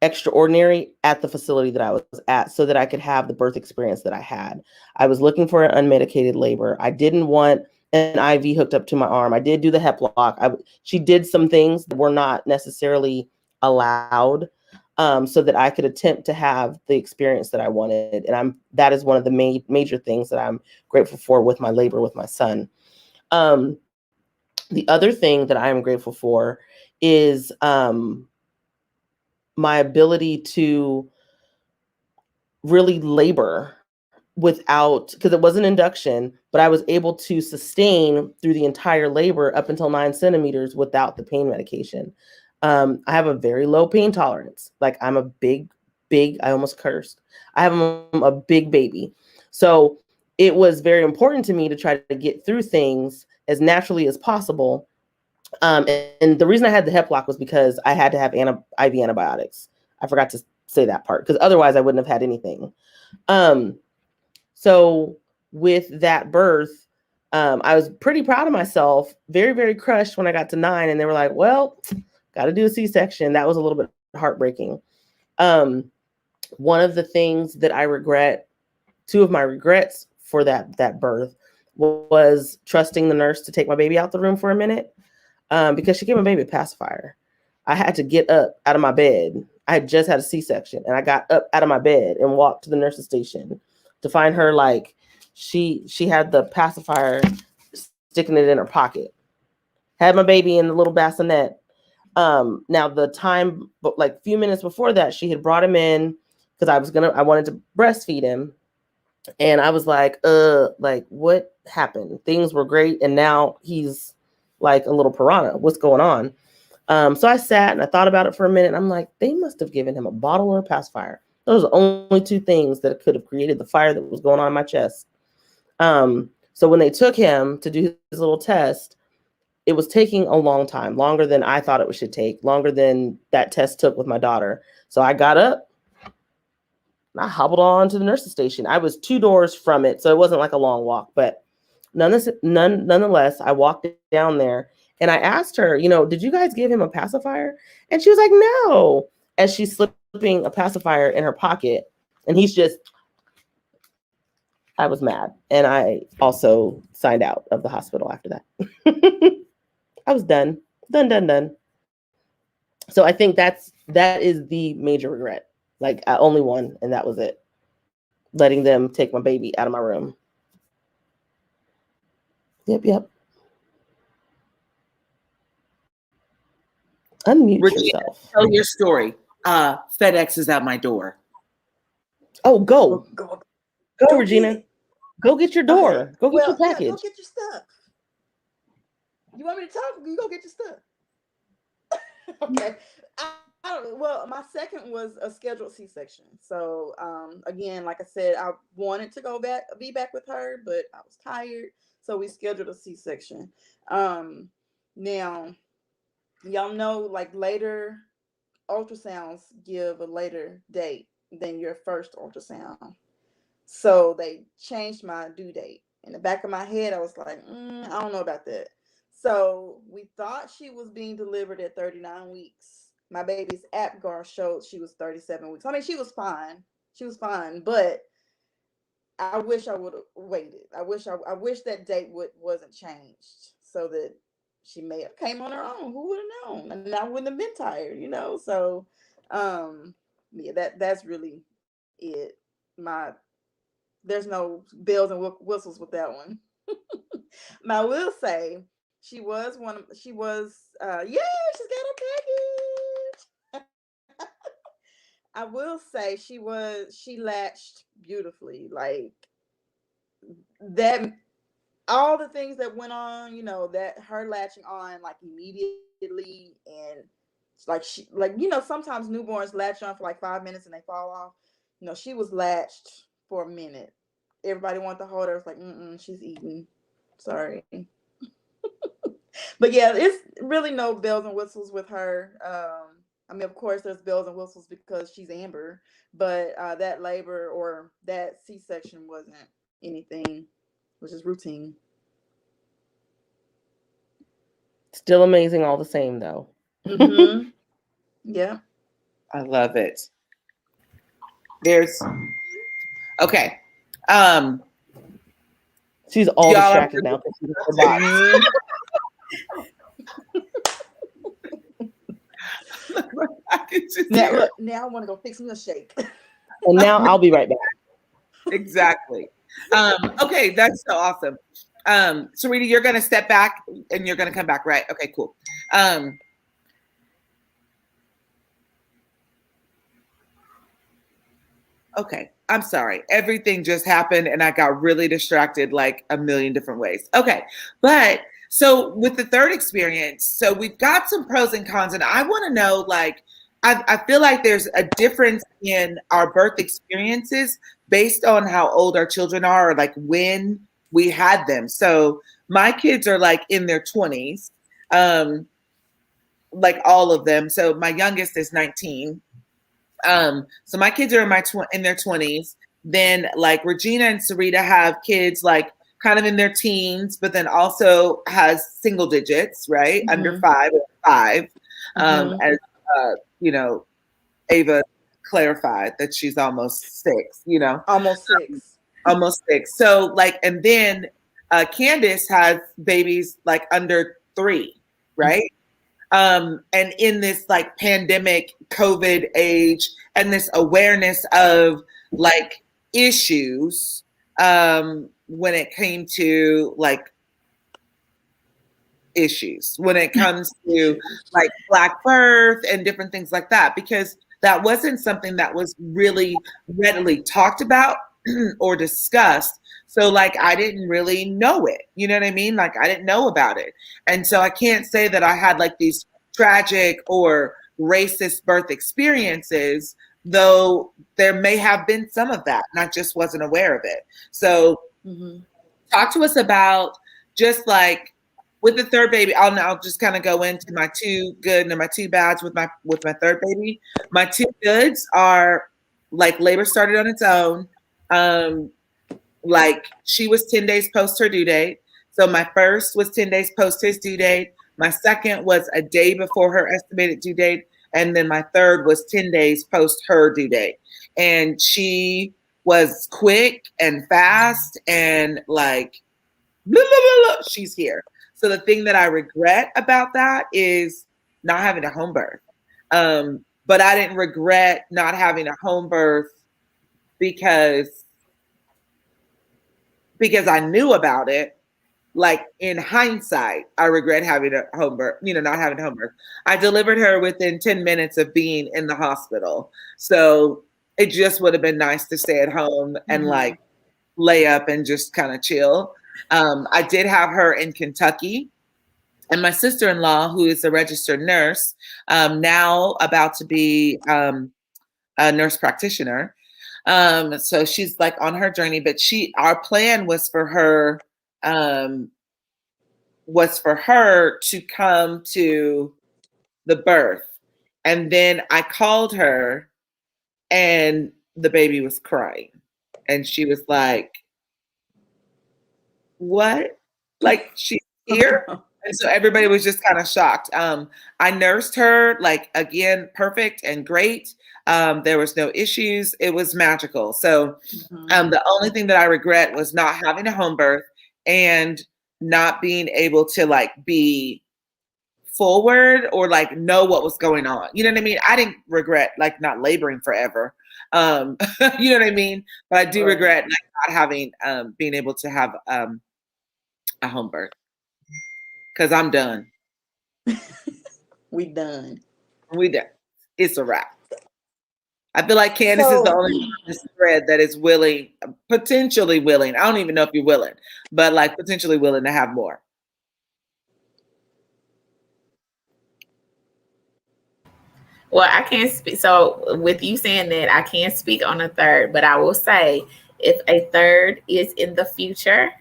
extraordinary at the facility that I was at so that I could have the birth experience that I had. I was looking for an unmedicated labor. I didn't want an IV hooked up to my arm. I did do the hep lock. She did some things that were not necessarily allowed, so that I could attempt to have the experience that I wanted. And that is one of the major things that I'm grateful for with my labor with my son. The other thing that I am grateful for is my ability to really labor without, because it was an induction, but I was able to sustain through the entire labor up until 9 centimeters without the pain medication. I have a very low pain tolerance. Like I'm a big, I almost cursed. I have a big baby. So it was very important to me to try to get through things as naturally as possible. And the reason I had the hep lock was because I had to have IV antibiotics. I forgot to say that part because otherwise I wouldn't have had anything. So with that birth, I was pretty proud of myself, very, very crushed when I got to 9 and they were like, well, got to do a C-section. That was a little bit heartbreaking. One of the things that I regret, 2 of my regrets for that birth was trusting the nurse to take my baby out the room for a minute. Because she gave my baby a pacifier. I had to get up out of my bed. I had just had a C-section and I got up out of my bed and walked to the nurse's station to find her like she had the pacifier sticking it in her pocket. Had my baby in the little bassinet. Now the time, but like a few minutes before that, she had brought him in because I wanted to breastfeed him. And I was like what happened? Things were great. And now he's like a little piranha. What's going on? So I sat and I thought about it for a minute. And I'm like, they must have given him a bottle or a pacifier. Those are the only 2 things that could have created the fire that was going on in my chest. So when they took him to do his little test, it was taking a long time, longer than I thought it should take, longer than that test took with my daughter. So I got up and I hobbled on to the nurse's station. I was 2 doors from it, so it wasn't like a long walk, but nonetheless, I walked down there and I asked her, did you guys give him a pacifier? And she was like, no, as she's slipping a pacifier in her pocket. And I was mad. And I also signed out of the hospital after that. I was done. So I think that is the major regret. Like I only one, and that was it. Letting them take my baby out of my room. Yep. Unmute yourself. Tell your story. FedEx is at my door. Oh, go, Regina. Go get your door. Okay. Go get your package. Go get your stuff. You want me to talk? You go get your stuff. Okay. Well, my second was a scheduled C-section. So again, like I said, I wanted to be back with her, but I was tired. So we scheduled a C-section. Now, y'all know, like later ultrasounds give a later date than your first ultrasound. So they changed my due date. In the back of my head, I was like, I don't know about that. So we thought she was being delivered at 39 weeks. My baby's APGAR showed she was 37 weeks. I mean, she was fine. She was fine, but I wish I would have waited. I wish that date wasn't changed so that she may have came on her own. Who would have known? And I wouldn't have been tired, you know. So, yeah, that's really it. My There's no bells and whistles with that one. I will say she was yeah, she's got a package. I will say she latched beautifully. Like that, all the things that went on, you know, that her latching on like immediately, and like sometimes newborns latch on for like 5 minutes and they fall off. You know, she was latched for a minute. Everybody wanted to hold her. It's like, she's eating. Sorry. But yeah, it's really no bells and whistles with her. I mean, of course, there's bells and whistles because she's Amber, but that labor or that C-section wasn't anything, which is routine. Still amazing all the same, though. Mm-hmm. Yeah. I love it. Okay. She's all distracted now. Now I want to go fix me a shake. And now I'll be right back. Exactly. Okay, that's so awesome. Sarita, you're going to step back and you're going to come back, right? Okay, cool. Okay, I'm sorry. Everything just happened and I got really distracted like a million different ways. Okay, but so with the third experience, so we've got some pros and cons, and I want to know, like, I feel like there's a difference in our birth experiences based on how old our children are, or like when we had them. So my kids are like in their 20s, like all of them. So my youngest is 19. So my kids are in their 20s. Then like Regina and Sarita have kids like kind of in their teens, but then also has single digits, right? Mm-hmm. Under 5. As you know, Ava clarified that she's almost 6, you know. Almost 6. Almost 6. So like, and then Candace has babies like under 3, right? And in this like pandemic COVID age and this awareness of like issues when it came to like issues, when it comes to like Black birth and different things like that, because that wasn't something that was really readily talked about or discussed. So like, I didn't really know it, you know what I mean? Like I didn't know about it. And so I can't say that I had like these tragic or racist birth experiences, though there may have been some of that, and I just wasn't aware of it. So talk to us about just like with the third baby. I'll just kind of go into my 2 good and my 2 bads with my third baby. My 2 goods are like labor started on its own. Like she was 10 days post her due date. So my first was 10 days post his due date. My second was a day before her estimated due date. And then my third was 10 days post her due date. And she was quick and fast and like, blah, blah, blah, blah, she's here. So the thing that I regret about that is not having a home birth. But I didn't regret not having a home birth because I knew about it. Like in hindsight, I regret having a home birth, you know, not having a home birth. I delivered her within 10 minutes of being in the hospital. So it just would have been nice to stay at home and like lay up and just kind of chill. I did have her in Kentucky, and my sister-in-law, who is a registered nurse, now about to be a nurse practitioner. So she's like on her journey, but our plan was for her to come to the birth. And then I called her and the baby was crying. And she was like, what? Like, she's here? And so everybody was just kind of shocked. I nursed her, like, again, perfect and great. There was no issues. It was magical. So the only thing that I regret was not having a home birth and not being able to like be forward or like know what was going on. You know what I mean? I didn't regret like not laboring forever. You know what I mean? But I do regret like not having being able to have a home birth because I'm done. We done. We done. It's a wrap. I feel like Candace is the So only one on this thread that is willing, potentially willing. I don't even know if you're willing, but like potentially willing to have more. Well, I can't speak. So, with you saying that, I can't speak on a third, but I will say if a third is in the future,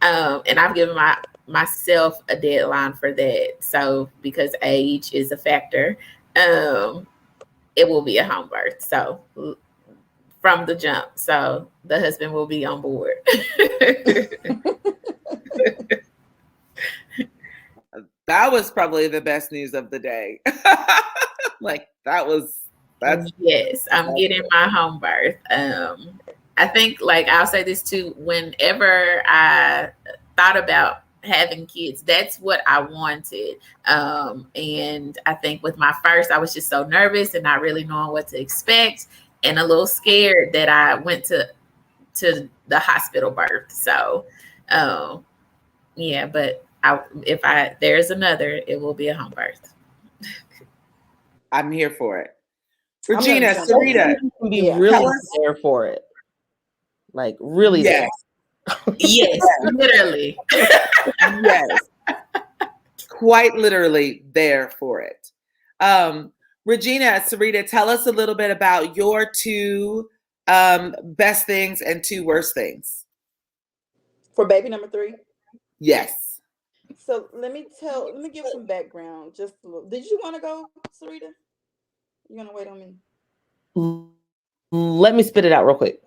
and I've given myself a deadline for that. So, because age is a factor, it will be a home birth. So, from the jump, so the husband will be on board. That was probably the best news of the day. Like that's Yes, I'm getting my home birth. I think like I'll say this too. Whenever I thought about having kids, that's what I wanted. And I think with my first, I was just so nervous and not really knowing what to expect and a little scared that I went to the hospital birth. So, yeah, but if there's another, it will be a home birth. I'm here for it. I'm gonna Regina, jump in. Sarita, You can be Yeah. really tell us. there for it. Like really Yes, Yes, literally. yes, quite literally there for it. Regina, Sarita, tell us a little bit about your two best things and two worst things. For baby number 3. Yes. So let me give some background. Just a little. Did you want to go, Sarita? You gonna wait on me? Let me spit it out real quick.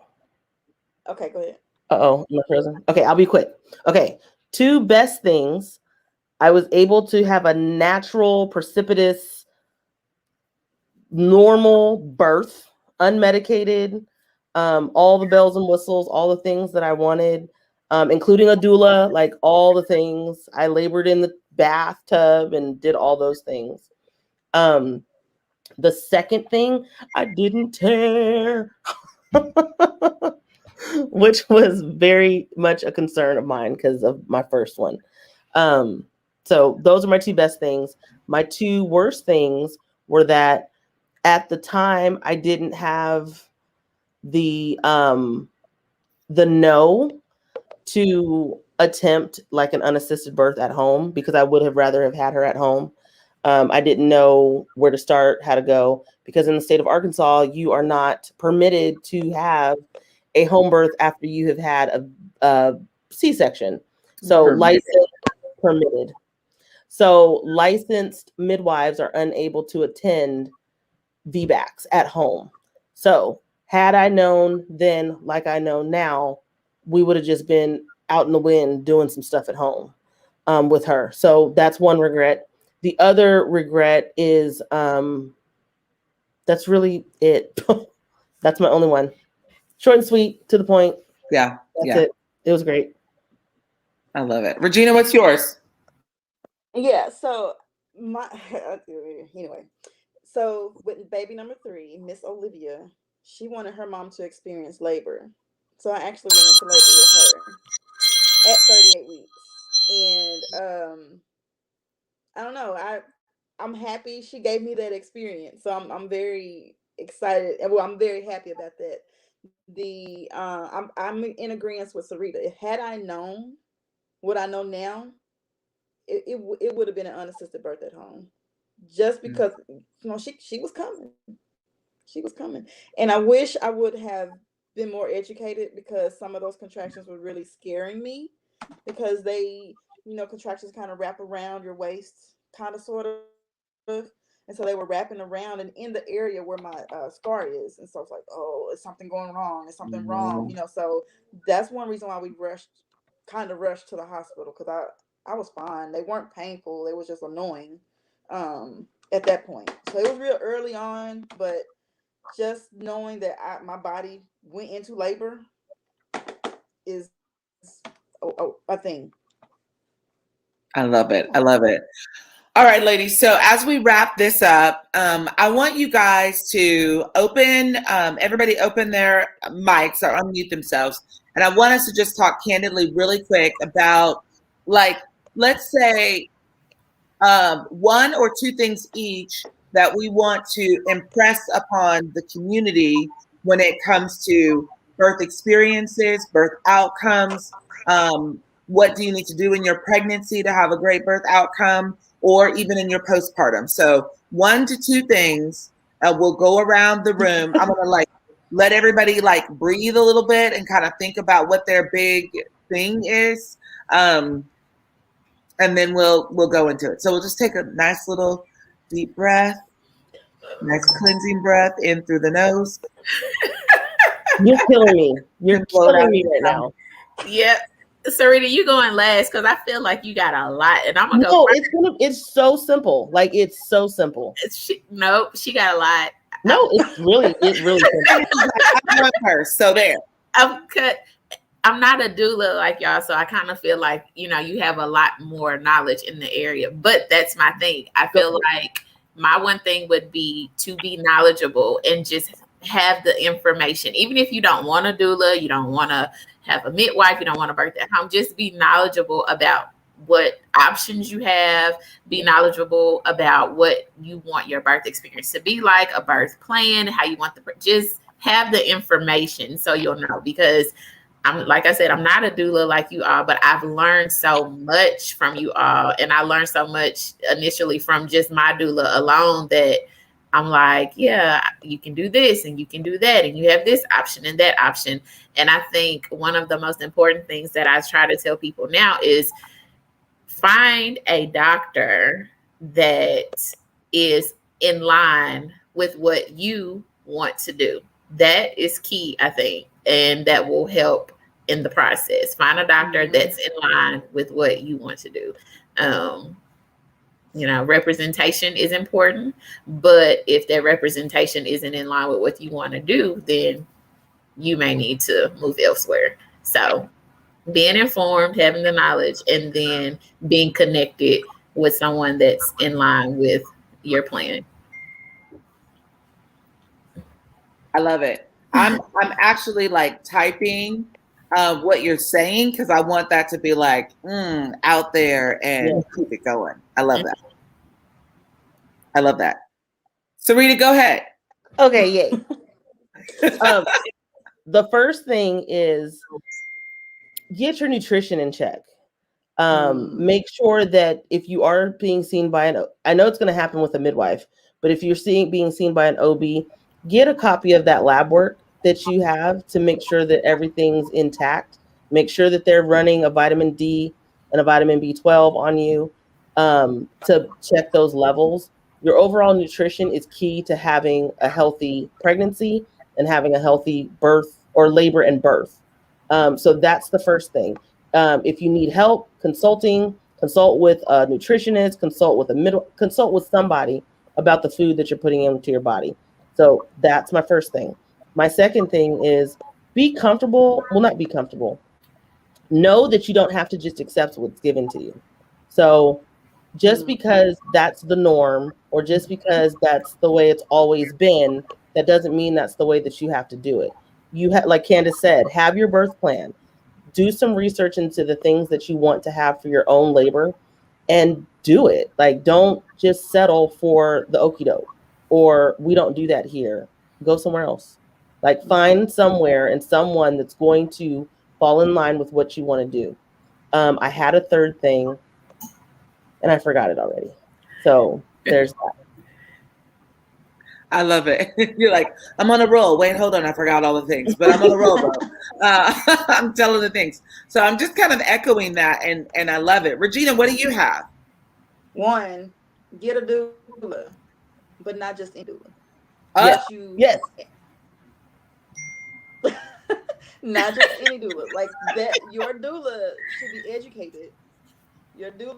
Okay, go ahead. Uh-oh, am I frozen? Okay, I'll be quick. Okay, two best things. I was able to have a natural, precipitous, normal birth, unmedicated, all the bells and whistles, all the things that I wanted, including a doula, like all the things. I labored in the bathtub and did all those things. The second thing, I didn't tear. Which was very much a concern of mine because of my first one. So those are my two best things. My two worst things were that at the time I didn't have the no to attempt like an unassisted birth at home because I would have rather have had her at home. I didn't know where to start, how to go, because in the state of Arkansas, you are not permitted to have a home birth after you have had a C-section. So permitted. So licensed midwives are unable to attend VBACs at home. So had I known then, like I know now, we would have just been out in the wind doing some stuff at home with her. So that's one regret. The other regret is that's really it. That's my only one. Short and sweet, to the point. Yeah. That's it. It was great. I love it. Regina, what's yours? Yeah. So my anyway. So with baby number 3, Miss Olivia, she wanted her mom to experience labor. So I actually went into labor with her at 38 weeks, and I don't know. I'm happy she gave me that experience. So I'm very excited. Well, I'm very happy about that. I'm in agreement with Sarita. Had I known what I know now, it would have been an unassisted birth at home. Just because she was coming. She was coming. And I wish I would have been more educated because some of those contractions were really scaring me because contractions kind of wrap around your waist, kind of sort of. And so they were wrapping around and in the area where my scar is. And so it's like, oh, is something going wrong? Is something wrong? So that's one reason why we kind of rushed to the hospital because I was fine. They weren't painful. It was just annoying at that point. So it was real early on, but just knowing that my body went into labor is a thing. I love it. I love it. All right, ladies. So as we wrap this up, I want you guys to everybody open their mics or unmute themselves. And I want us to just talk candidly really quick about, like, let's say one or two things each that we want to impress upon the community when it comes to birth experiences, birth outcomes. What do you need to do in your pregnancy to have a great birth outcome, or even in your postpartum? So 1 to 2 things. We'll go around the room. I'm gonna let everybody breathe a little bit and kind of think about what their big thing is. And then we'll go into it. So we'll just take a nice little deep breath, nice cleansing breath in through the nose. You're killing me. You're killing me right now. Yep. Sarita, you going last because I feel like you got a lot, and I'm gonna go. No, it's so simple. Like, it's so simple. Nope, she got a lot. No, it's really simple. I'm going first, so there. I'm not a doula like y'all, so I kind of feel like, you have a lot more knowledge in the area, but that's my thing. I feel like my one thing would be to be knowledgeable and just have the information. Even if you don't want a doula, you don't want to have a midwife, you don't want to birth at home, just be knowledgeable about what options you have, be knowledgeable about what you want your birth experience to be like, a birth plan, how you want just have the information so you'll know. Because like I said, I'm not a doula like you all, but I've learned so much from you all. And I learned so much initially from just my doula alone that I'm like, yeah, you can do this and you can do that. And you have this option and that option. And I think one of the most important things that I try to tell people now is find a doctor that is in line with what you want to do. That is key, I think. And that will help in the process. Find a doctor that's in line with what you want to do. Representation is important, but if that representation isn't in line with what you want to do, then you may need to move elsewhere. So being informed, having the knowledge, and then being connected with someone that's in line with your plan. I love it. I'm actually typing what you're saying because I want that to be out there and keep it going. I love that. I love that. Sarita, go ahead. Okay, yay. The first thing is get your nutrition in check. Make sure that if you are being seen by I know it's going to happen with a midwife, but if you're being seen by an OB, get a copy of that lab work that you have to make sure that everything's intact. Make sure that they're running a vitamin D and a vitamin B12 on you to check those levels. Your overall nutrition is key to having a healthy pregnancy and having a healthy birth or labor and birth. So that's the first thing. If you need help consulting, consult with a nutritionist, consult with somebody about the food that you're putting into your body. So that's my first thing. My second thing is be comfortable. Well, not be comfortable. Know that you don't have to just accept what's given to you. So just because that's the norm or just because that's the way it's always been, that doesn't mean that's the way that you have to do it. You like Candace said, have your birth plan. Do some research into the things that you want to have for your own labor and do it. Like, don't just settle for the okie doke or we don't do that here. Go somewhere else. Like, find somewhere and someone that's going to fall in line with what you want to do. I had a third thing and I forgot it already. So there's that. I love it. You're like, I'm on a roll. Wait, hold on. I forgot all the things, but I'm on a roll, bro. I'm telling the things. So I'm just kind of echoing that, and I love it. Regina, what do you have? 1, get a doula, but not just any doula. Yes. Not just any doula. Like that, your doula should be educated Your doula,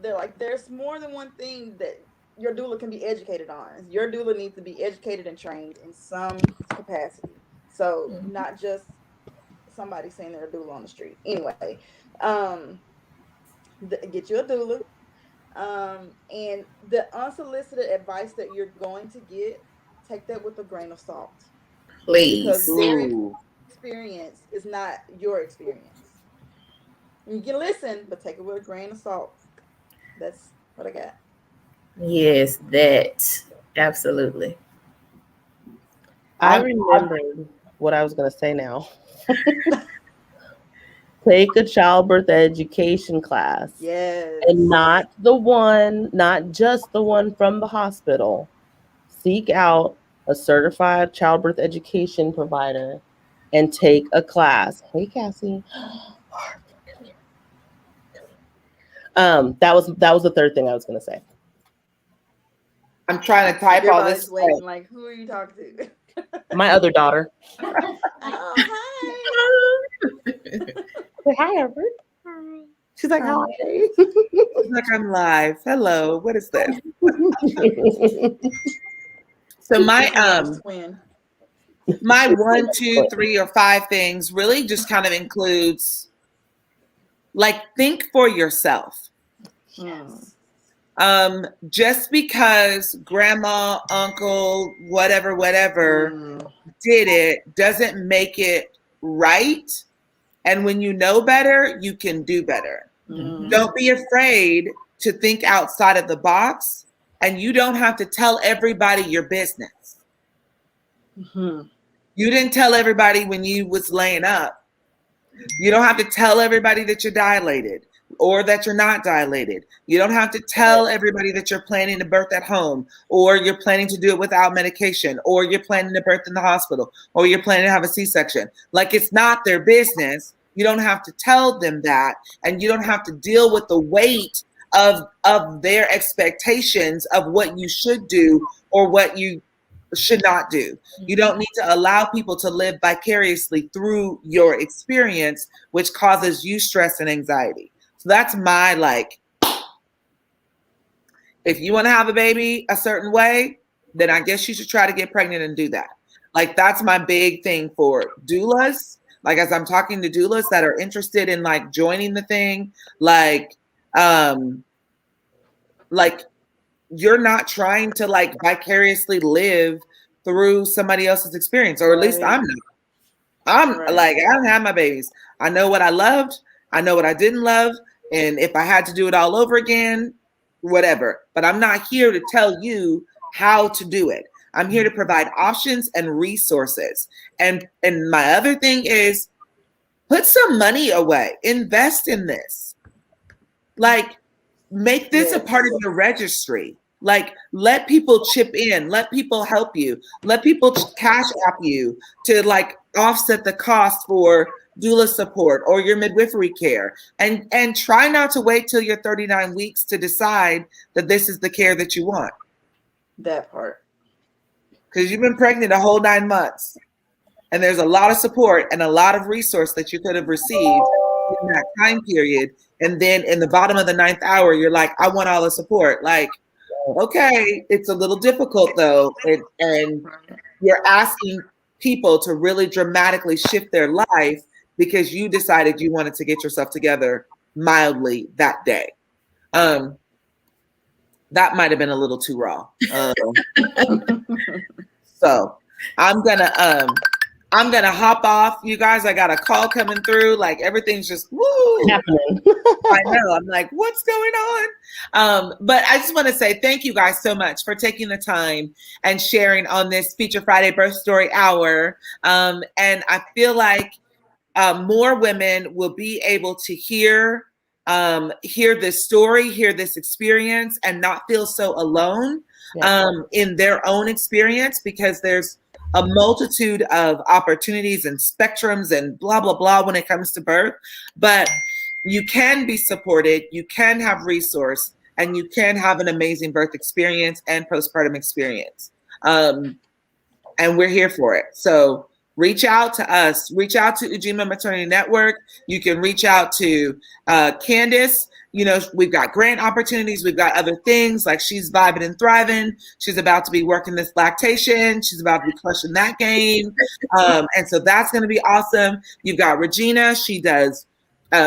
they're like, there's more than one thing that your doula can be educated on. Your doula needs to be educated and trained in some capacity. So not just somebody saying they're a doula on the street. Anyway, um, get you a doula. And the unsolicited advice that you're going to get, take that with a grain of salt, because Please. their Ooh. experience is not your experience. You can listen, but take it with a grain of salt. That's what I got. Yes, that. Absolutely. I I'm remembered what I was going to say now. Take a childbirth education class, and Yes. not just the one from the hospital. Seek out a certified childbirth education provider and take a class. Hey, Cassie. That was the third thing I was going to say. I'm trying to type all this Everybody's stuff. waiting, like, who are you talking to? My other daughter. Oh, Say hi, Everett. She's like, hi. It's like I'm live. Hello. What is this? So hi. Somebody's twin. my 1, 2, 3, or 5 things really just kind of includes, like, think for yourself. Yes. Just because grandma, uncle, whatever did it doesn't make it right. And when you know better, you can do better. Don't be afraid to think outside of the box, and you don't have to tell everybody your business. Mm-hmm. You didn't tell everybody when you was laying up. You don't have to tell everybody that you're dilated or that you're not dilated. You don't have to tell everybody that you're planning to birth at home, or you're planning to do it without medication, or you're planning to birth in the hospital, or you're planning to have a C-section. Like, it's not their business. You don't have to tell them that, and you don't have to deal with the weight of their expectations of what you should do or what you should not do. You don't need to allow people to live vicariously through your experience, which causes you stress and anxiety. So that's my, like, if you want to have a baby a certain way, then I guess you should try to get pregnant and do that. Like, that's my big thing for doulas. Like, as I'm talking to doulas that are interested in, like, joining the thing, like you're not trying to, like, vicariously live through somebody else's experience, or at least I'm not. Like, I don't have my babies. I know what I loved. I know what I didn't love. And if I had to do it all over again, whatever. But I'm not here to tell you how to do it. I'm here to provide options and resources. And my other thing is, put some money away. Invest in this. Like, make this a part of your registry. Like, let people chip in, let people help you, let people cash app you to, like, offset the cost for doula support or your midwifery care, and try not to wait till you're 39 weeks to decide that this is the care that you want. That part. Because you've been pregnant a whole 9 months, and there's a lot of support and a lot of resource that you could have received in that time period. And then in the bottom of the 9th hour, you're like, I want all the support. Like, okay, it's a little difficult though. And you're asking people to really dramatically shift their life because you decided you wanted to get yourself together mildly that day. That might have been a little too raw. So I'm gonna hop off. You guys, I got a call coming through. Like, everything's just happening. I know. I'm like, what's going on? But I just want to say thank you guys so much for taking the time and sharing on this Feature Friday Birth Story Hour. And I feel like more women will be able to hear this story, hear this experience, and not feel so alone in their own experience, because there's a multitude of opportunities and spectrums and blah, blah, blah when it comes to birth. But you can be supported, you can have resource, and you can have an amazing birth experience and postpartum experience. And we're here for it. So reach out to us. Reach out to Ujima Maternity Network. You can reach out to Candace. You know, we've got grant opportunities. We've got other things like she's vibing and thriving. She's about to be working this lactation. She's about to be crushing that game. And so that's going to be awesome. You've got Regina. She does.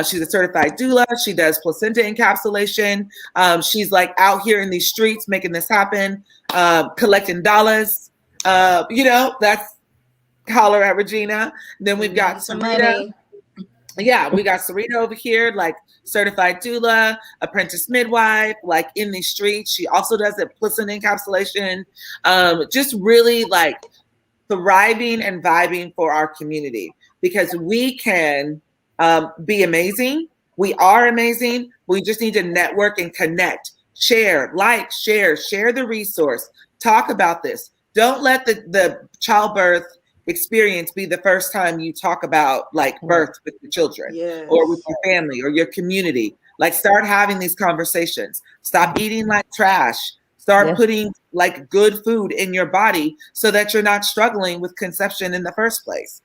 She's a certified doula. She does placenta encapsulation. She's like out here in these streets making this happen, collecting dollars. You know, that's holler at Regina. Then we've got some Sarita. money. Yeah, we got Sarita over here, like certified doula, apprentice midwife, like in the streets. She also does a placenta encapsulation. Just really like thriving and vibing for our community because we can be amazing. We are amazing. We just need to network and connect, share the resource, talk about this. Don't let the childbirth experience be the first time you talk about like birth with your children or with your family or your community. Like start having these conversations. Stop eating like trash. Start putting like good food in your body so that you're not struggling with conception in the first place.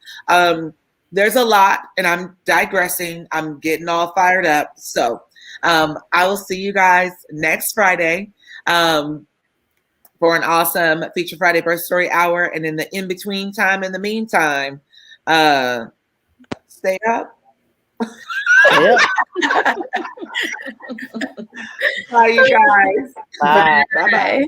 There's a lot and I'm digressing. I'm getting all fired up. So I will see you guys next Friday. For an awesome Feature Friday Birth Story Hour. And in the in-between time, in the meantime, stay up. Bye, you guys. Bye. Bye-bye.